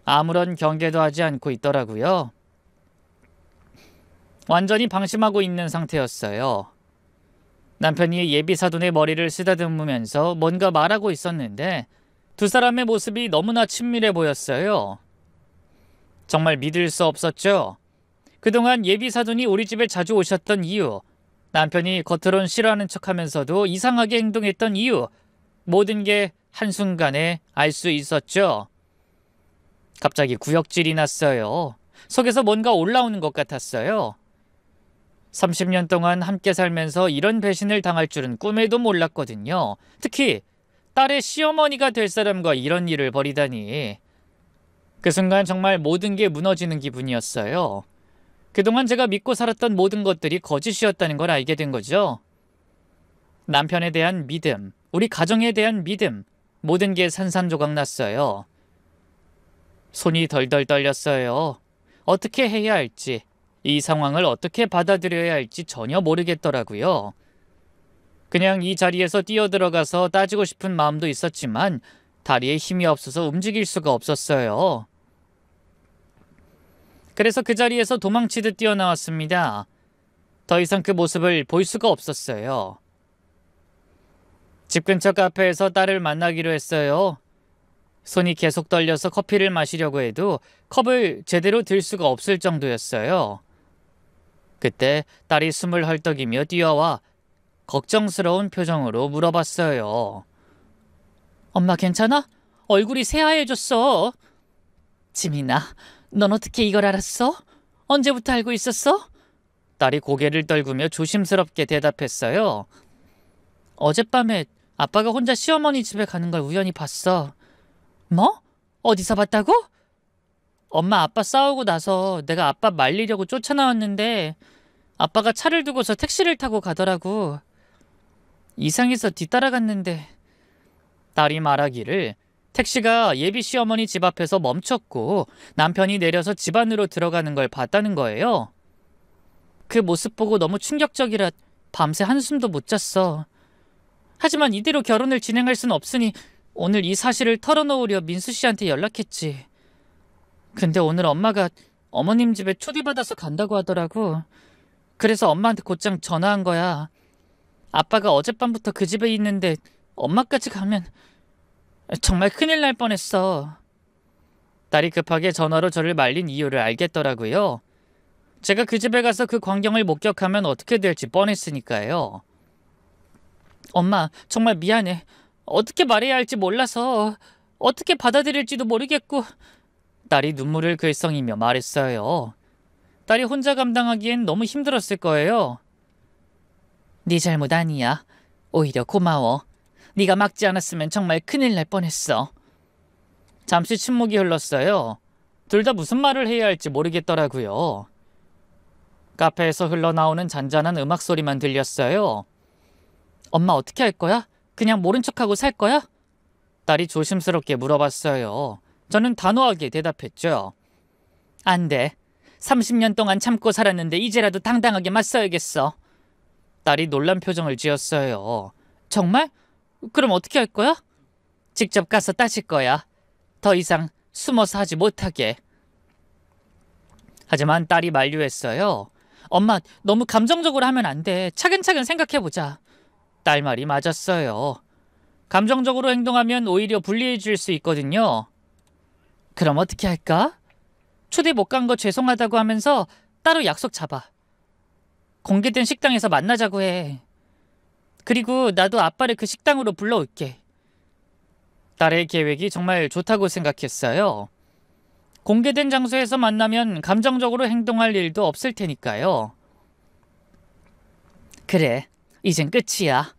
아무런 경계도 하지 않고 있더라고요. 완전히 방심하고 있는 상태였어요. 남편이 예비사돈의 머리를 쓰다듬으면서 뭔가 말하고 있었는데 두 사람의 모습이 너무나 친밀해 보였어요. 정말 믿을 수 없었죠. 그동안 예비사돈이 우리 집에 자주 오셨던 이유, 남편이 겉으론 싫어하는 척하면서도 이상하게 행동했던 이유, 모든 게 한순간에 알 수 있었죠. 갑자기 구역질이 났어요. 속에서 뭔가 올라오는 것 같았어요. 30년 동안 함께 살면서 이런 배신을 당할 줄은 꿈에도 몰랐거든요. 특히 딸의 시어머니가 될 사람과 이런 일을 벌이다니. 그 순간 정말 모든 게 무너지는 기분이었어요. 그동안 제가 믿고 살았던 모든 것들이 거짓이었다는 걸 알게 된 거죠. 남편에 대한 믿음, 우리 가정에 대한 믿음, 모든 게 산산조각 났어요. 손이 덜덜 떨렸어요. 어떻게 해야 할지, 이 상황을 어떻게 받아들여야 할지 전혀 모르겠더라고요. 그냥 이 자리에서 뛰어들어가서 따지고 싶은 마음도 있었지만 다리에 힘이 없어서 움직일 수가 없었어요. 그래서 그 자리에서 도망치듯 뛰어나왔습니다. 더 이상 그 모습을 볼 수가 없었어요. 집 근처 카페에서 딸을 만나기로 했어요. 손이 계속 떨려서 커피를 마시려고 해도 컵을 제대로 들 수가 없을 정도였어요. 그때 딸이 숨을 헐떡이며 뛰어와 걱정스러운 표정으로 물어봤어요. 엄마 괜찮아? 얼굴이 새하얘졌어. 지민아, 넌 어떻게 이걸 알았어? 언제부터 알고 있었어? 딸이 고개를 떨구며 조심스럽게 대답했어요. 어젯밤에 아빠가 혼자 시어머니 집에 가는 걸 우연히 봤어. 뭐? 어디서 봤다고? 엄마 아빠 싸우고 나서 내가 아빠 말리려고 쫓아나왔는데 아빠가 차를 두고서 택시를 타고 가더라고. 이상해서 뒤따라갔는데 딸이 말하기를 택시가 예비 시어머니 집 앞에서 멈췄고 남편이 내려서 집 안으로 들어가는 걸 봤다는 거예요. 그 모습 보고 너무 충격적이라 밤새 한숨도 못 잤어. 하지만 이대로 결혼을 진행할 순 없으니 오늘 이 사실을 털어놓으려 민수 씨한테 연락했지. 근데 오늘 엄마가 어머님 집에 초대받아서 간다고 하더라고. 그래서 엄마한테 곧장 전화한 거야. 아빠가 어젯밤부터 그 집에 있는데 엄마까지 가면 정말 큰일 날 뻔했어. 딸이 급하게 전화로 저를 말린 이유를 알겠더라고요. 제가 그 집에 가서 그 광경을 목격하면 어떻게 될지 뻔했으니까요. 엄마, 정말 미안해. 어떻게 말해야 할지 몰라서 어떻게 받아들일지도 모르겠고. 딸이 눈물을 글썽이며 말했어요. 딸이 혼자 감당하기엔 너무 힘들었을 거예요. 네 잘못 아니야. 오히려 고마워. 네가 막지 않았으면 정말 큰일 날 뻔했어. 잠시 침묵이 흘렀어요. 둘 다 무슨 말을 해야 할지 모르겠더라고요. 카페에서 흘러나오는 잔잔한 음악 소리만 들렸어요. 엄마 어떻게 할 거야? 그냥 모른 척하고 살 거야? 딸이 조심스럽게 물어봤어요. 저는 단호하게 대답했죠. 안 돼. 30년 동안 참고 살았는데 이제라도 당당하게 맞서야겠어. 딸이 놀란 표정을 지었어요. 정말? 그럼 어떻게 할 거야? 직접 가서 따질 거야. 더 이상 숨어서 하지 못하게. 하지만 딸이 만류했어요. 엄마, 너무 감정적으로 하면 안 돼. 차근차근 생각해보자. 딸 말이 맞았어요. 감정적으로 행동하면 오히려 불리해질 수 있거든요. 그럼 어떻게 할까? 초대 못 간 거 죄송하다고 하면서 따로 약속 잡아. 공개된 식당에서 만나자고 해. 그리고 나도 아빠를 그 식당으로 불러올게. 딸의 계획이 정말 좋다고 생각했어요. 공개된 장소에서 만나면 감정적으로 행동할 일도 없을 테니까요. 그래, 이젠 끝이야.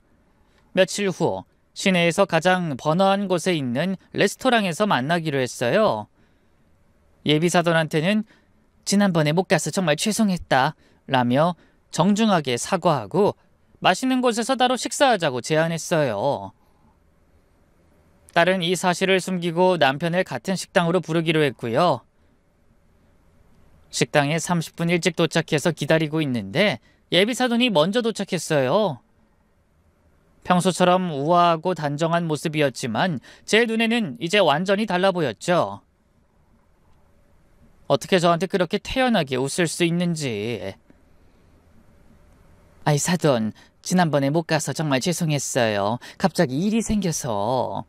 며칠 후 시내에서 가장 번화한 곳에 있는 레스토랑에서 만나기로 했어요. 예비사돈한테는 지난번에 못 가서 정말 죄송했다 라며 정중하게 사과하고 맛있는 곳에서 따로 식사하자고 제안했어요. 딸은 이 사실을 숨기고 남편을 같은 식당으로 부르기로 했고요. 식당에 30분 일찍 도착해서 기다리고 있는데 예비사돈이 먼저 도착했어요. 평소처럼 우아하고 단정한 모습이었지만 제 눈에는 이제 완전히 달라 보였죠. 어떻게 저한테 그렇게 태연하게 웃을 수 있는지. 아이 사돈, 지난번에 못 가서 정말 죄송했어요. 갑자기 일이 생겨서.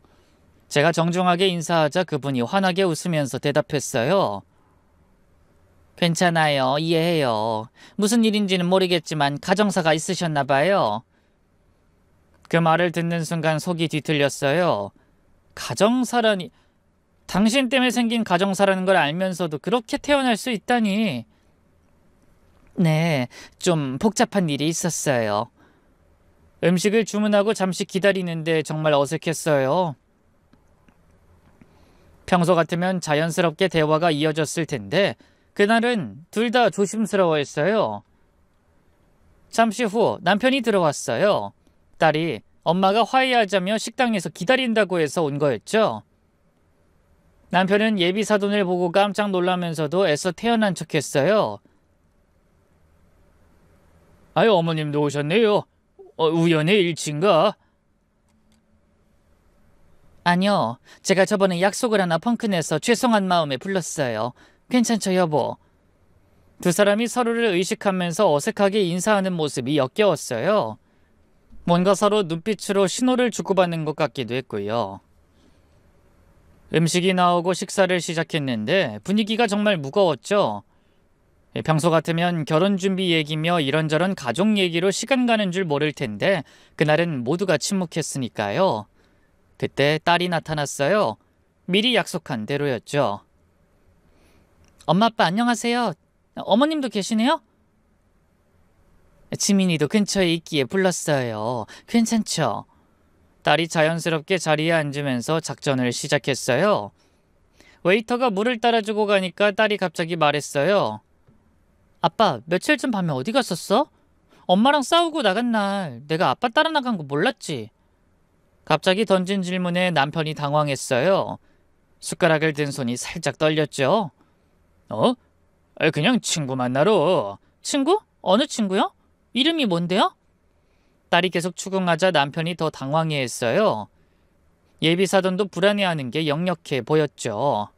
제가 정중하게 인사하자 그분이 환하게 웃으면서 대답했어요. 괜찮아요. 이해해요. 무슨 일인지는 모르겠지만 가정사가 있으셨나 봐요. 그 말을 듣는 순간 속이 뒤틀렸어요. 가정사라니... 당신 때문에 생긴 가정사라는 걸 알면서도 그렇게 태어날 수 있다니. 네, 좀 복잡한 일이 있었어요. 음식을 주문하고 잠시 기다리는데 정말 어색했어요. 평소 같으면 자연스럽게 대화가 이어졌을 텐데 그날은 둘 다 조심스러워했어요. 잠시 후 남편이 들어왔어요. 딸이 엄마가 화해하자며 식당에서 기다린다고 해서 온 거였죠. 남편은 예비 사돈을 보고 깜짝 놀라면서도 애써 태어난 척했어요. 아유, 어머님도 오셨네요. 우연의 일치인가? 아니요. 제가 저번에 약속을 하나 펑크내서 죄송한 마음에 불렀어요. 괜찮죠, 여보? 두 사람이 서로를 의식하면서 어색하게 인사하는 모습이 역겨웠어요. 뭔가 서로 눈빛으로 신호를 주고받는 것 같기도 했고요. 음식이 나오고 식사를 시작했는데 분위기가 정말 무거웠죠. 평소 같으면 결혼 준비 얘기며 이런저런 가족 얘기로 시간 가는 줄 모를 텐데 그날은 모두가 침묵했으니까요. 그때 딸이 나타났어요. 미리 약속한 대로였죠. 엄마 아빠 안녕하세요. 어머님도 계시네요? 지민이도 근처에 있기에 불렀어요. 괜찮죠? 딸이 자연스럽게 자리에 앉으면서 작전을 시작했어요. 웨이터가 물을 따라주고 가니까 딸이 갑자기 말했어요. 아빠, 며칠 전 밤에 어디 갔었어? 엄마랑 싸우고 나간 날 내가 아빠 따라 나간 거 몰랐지? 갑자기 던진 질문에 남편이 당황했어요. 숟가락을 든 손이 살짝 떨렸죠. 그냥 친구 만나러. 친구? 어느 친구요? 이름이 뭔데요? 딸이 계속 추궁하자 남편이 더 당황해했어요. 예비사돈도 불안해하는 게 역력해 보였죠.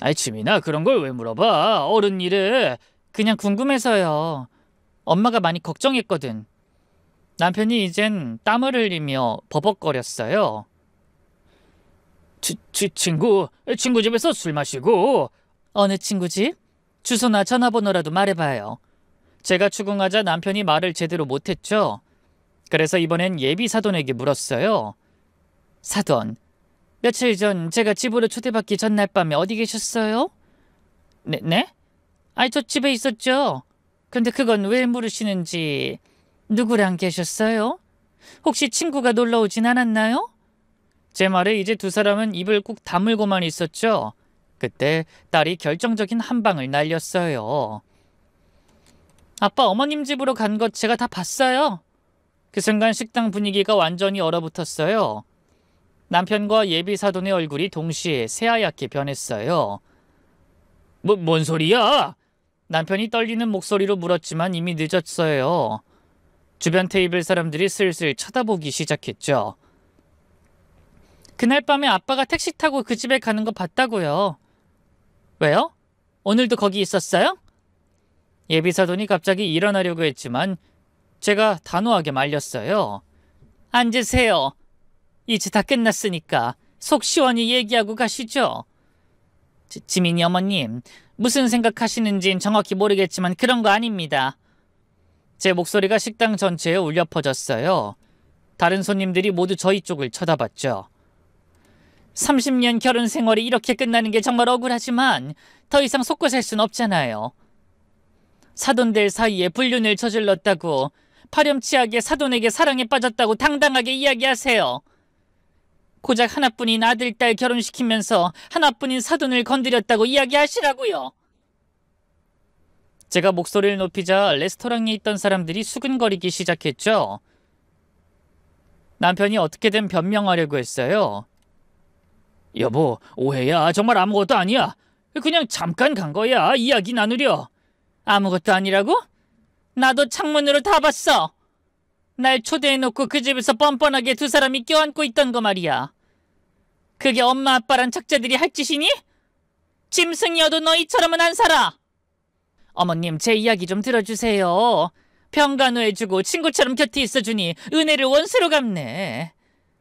아이, 지민아, 그런 걸 왜 물어봐? 어른 일에. 그냥 궁금해서요. 엄마가 많이 걱정했거든. 남편이 이젠 땀을 흘리며 버벅거렸어요. 친구 집에서 술 마시고. 어느 친구 집? 주소나 전화번호라도 말해봐요. 제가 추궁하자 남편이 말을 제대로 못했죠. 그래서 이번엔 예비 사돈에게 물었어요. 사돈, 며칠 전 제가 집으로 초대받기 전날 밤에 어디 계셨어요? 네? 아이, 저 집에 있었죠. 근데 그건 왜 물으시는지. 누구랑 계셨어요? 혹시 친구가 놀러 오진 않았나요? 제 말에 이제 두 사람은 입을 꾹 다물고만 있었죠. 그때 딸이 결정적인 한 방을 날렸어요. 아빠 어머님 집으로 간 것 제가 다 봤어요. 그 순간 식당 분위기가 완전히 얼어붙었어요. 남편과 예비 사돈의 얼굴이 동시에 새하얗게 변했어요. 뭔 소리야? 남편이 떨리는 목소리로 물었지만 이미 늦었어요. 주변 테이블 사람들이 슬슬 쳐다보기 시작했죠. 그날 밤에 아빠가 택시 타고 그 집에 가는 거 봤다고요. 왜요? 오늘도 거기 있었어요? 예비사돈이 갑자기 일어나려고 했지만 제가 단호하게 말렸어요. 앉으세요. 이제 다 끝났으니까 속 시원히 얘기하고 가시죠. 지민이 어머님, 무슨 생각하시는진 정확히 모르겠지만 그런 거 아닙니다. 제 목소리가 식당 전체에 울려 퍼졌어요. 다른 손님들이 모두 저희 쪽을 쳐다봤죠. 30년 결혼 생활이 이렇게 끝나는 게 정말 억울하지만 더 이상 속고 살 순 없잖아요. 사돈들 사이에 불륜을 저질렀다고, 파렴치하게 사돈에게 사랑에 빠졌다고 당당하게 이야기하세요. 고작 하나뿐인 아들, 딸 결혼시키면서 하나뿐인 사돈을 건드렸다고 이야기하시라고요. 제가 목소리를 높이자 레스토랑에 있던 사람들이 수근거리기 시작했죠. 남편이 어떻게든 변명하려고 했어요. 여보, 오해야. 정말 아무것도 아니야. 그냥 잠깐 간 거야. 이야기 나누려. 아무것도 아니라고? 나도 창문으로 다 봤어. 날 초대해놓고 그 집에서 뻔뻔하게 두 사람이 껴안고 있던 거 말이야. 그게 엄마 아빠란 작자들이 할 짓이니? 짐승이어도 너희처럼은 안 살아. 어머님, 제 이야기 좀 들어주세요. 평간호해주고 친구처럼 곁에 있어주니 은혜를 원수로 갚네.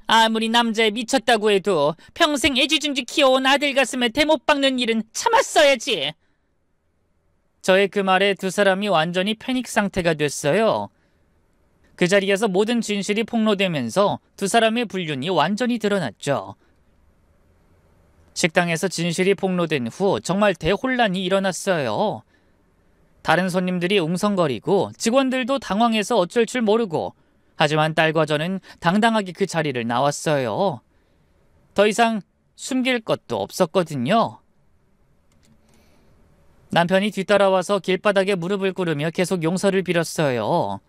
아무리 남자에 미쳤다고 해도 평생 애지중지 키워온 아들 가슴에 대못 박는 일은 참았어야지. 저의 그 말에 두 사람이 완전히 패닉 상태가 됐어요. 그 자리에서 모든 진실이 폭로되면서 두 사람의 불륜이 완전히 드러났죠. 식당에서 진실이 폭로된 후 정말 대혼란이 일어났어요. 다른 손님들이 웅성거리고 직원들도 당황해서 어쩔 줄 모르고, 하지만 딸과 저는 당당하게 그 자리를 나왔어요. 더 이상 숨길 것도 없었거든요. 남편이 뒤따라와서 길바닥에 무릎을 꿇으며 계속 용서를 빌었어요.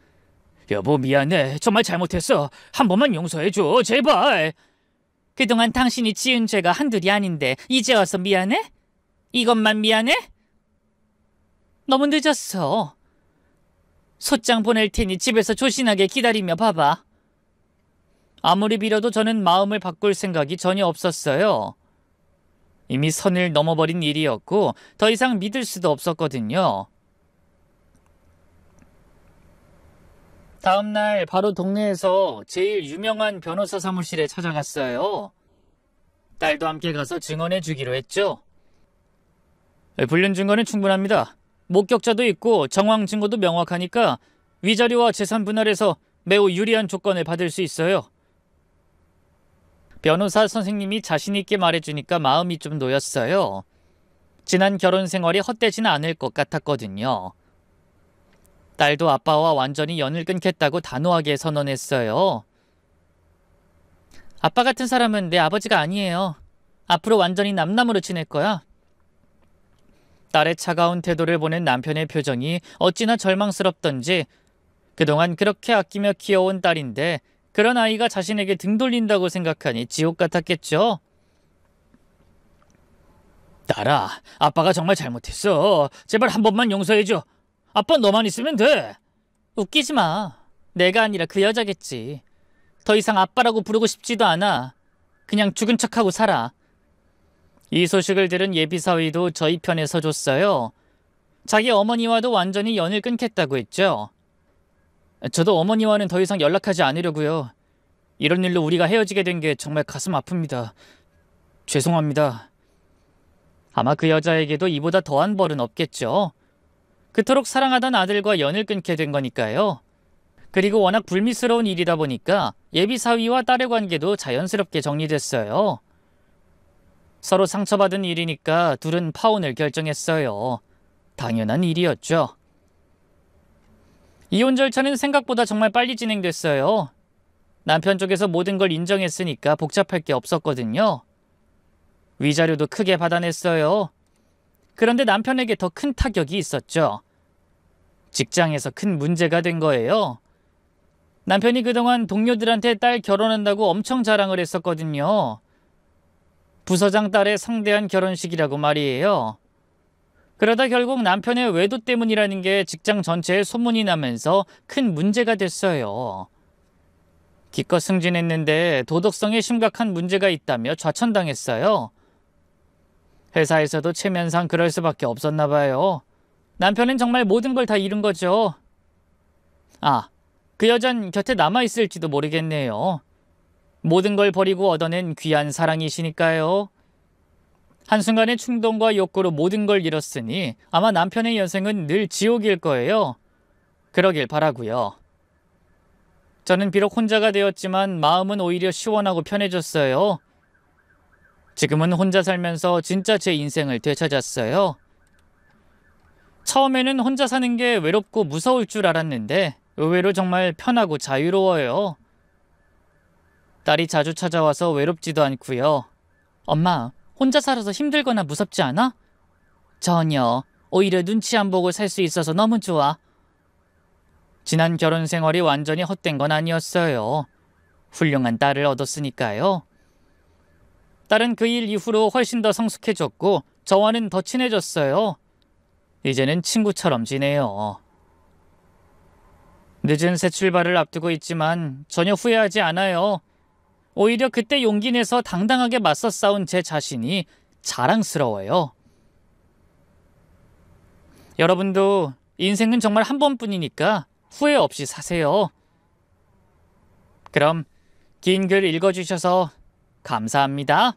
여보, 미안해. 정말 잘못했어. 한 번만 용서해줘. 제발. 그동안 당신이 지은 죄가 한둘이 아닌데 이제 와서 미안해? 이것만 미안해? 너무 늦었어. 소장 보낼 테니 집에서 조신하게 기다리며 봐봐. 아무리 빌어도 저는 마음을 바꿀 생각이 전혀 없었어요. 이미 선을 넘어버린 일이었고 더 이상 믿을 수도 없었거든요. 다음 날 바로 동네에서 제일 유명한 변호사 사무실에 찾아갔어요. 딸도 함께 가서 증언해 주기로 했죠. 불륜 증거는 충분합니다. 목격자도 있고 정황 증거도 명확하니까 위자료와 재산 분할에서 매우 유리한 조건을 받을 수 있어요. 변호사 선생님이 자신 있게 말해주니까 마음이 좀 놓였어요. 지난 결혼 생활이 헛되지는 않을 것 같았거든요. 딸도 아빠와 완전히 연을 끊겠다고 단호하게 선언했어요. 아빠 같은 사람은 내 아버지가 아니에요. 앞으로 완전히 남남으로 지낼 거야. 딸의 차가운 태도를 보는 남편의 표정이 어찌나 절망스럽던지 그동안 그렇게 아끼며 키워온 딸인데 그런 아이가 자신에게 등 돌린다고 생각하니 지옥 같았겠죠. 딸아, 아빠가 정말 잘못했어. 제발 한 번만 용서해줘. 아빠 너만 있으면 돼. 웃기지 마. 내가 아니라 그 여자겠지. 더 이상 아빠라고 부르고 싶지도 않아. 그냥 죽은 척하고 살아. 이 소식을 들은 예비사위도 저희 편에 서줬어요. 자기 어머니와도 완전히 연을 끊겠다고 했죠. 저도 어머니와는 더 이상 연락하지 않으려고요. 이런 일로 우리가 헤어지게 된 게 정말 가슴 아픕니다. 죄송합니다. 아마 그 여자에게도 이보다 더한 벌은 없겠죠. 그토록 사랑하던 아들과 연을 끊게 된 거니까요. 그리고 워낙 불미스러운 일이다 보니까 예비사위와 딸의 관계도 자연스럽게 정리됐어요. 서로 상처받은 일이니까 둘은 파혼을 결정했어요. 당연한 일이었죠. 이혼 절차는 생각보다 정말 빨리 진행됐어요. 남편 쪽에서 모든 걸 인정했으니까 복잡할 게 없었거든요. 위자료도 크게 받아냈어요. 그런데 남편에게 더 큰 타격이 있었죠. 직장에서 큰 문제가 된 거예요. 남편이 그동안 동료들한테 딸 결혼한다고 엄청 자랑을 했었거든요. 부서장 딸의 성대한 결혼식이라고 말이에요. 그러다 결국 남편의 외도 때문이라는 게 직장 전체에 소문이 나면서 큰 문제가 됐어요. 기껏 승진했는데 도덕성에 심각한 문제가 있다며 좌천당했어요. 회사에서도 체면상 그럴 수밖에 없었나 봐요. 남편은 정말 모든 걸 다 잃은 거죠. 아, 그 여잔 곁에 남아있을지도 모르겠네요. 모든 걸 버리고 얻어낸 귀한 사랑이시니까요. 한순간의 충동과 욕구로 모든 걸 잃었으니 아마 남편의 여생은 늘 지옥일 거예요. 그러길 바라고요. 저는 비록 혼자가 되었지만 마음은 오히려 시원하고 편해졌어요. 지금은 혼자 살면서 진짜 제 인생을 되찾았어요. 처음에는 혼자 사는 게 외롭고 무서울 줄 알았는데 의외로 정말 편하고 자유로워요. 딸이 자주 찾아와서 외롭지도 않고요. 엄마, 혼자 살아서 힘들거나 무섭지 않아? 전혀. 오히려 눈치 안 보고 살 수 있어서 너무 좋아. 지난 결혼 생활이 완전히 헛된 건 아니었어요. 훌륭한 딸을 얻었으니까요. 딸은 그 일 이후로 훨씬 더 성숙해졌고 저와는 더 친해졌어요. 이제는 친구처럼 지내요. 늦은 새 출발을 앞두고 있지만 전혀 후회하지 않아요. 오히려 그때 용기 내서 당당하게 맞서 싸운 제 자신이 자랑스러워요. 여러분도 인생은 정말 한 번뿐이니까 후회 없이 사세요. 그럼 긴 글 읽어주셔서 감사합니다.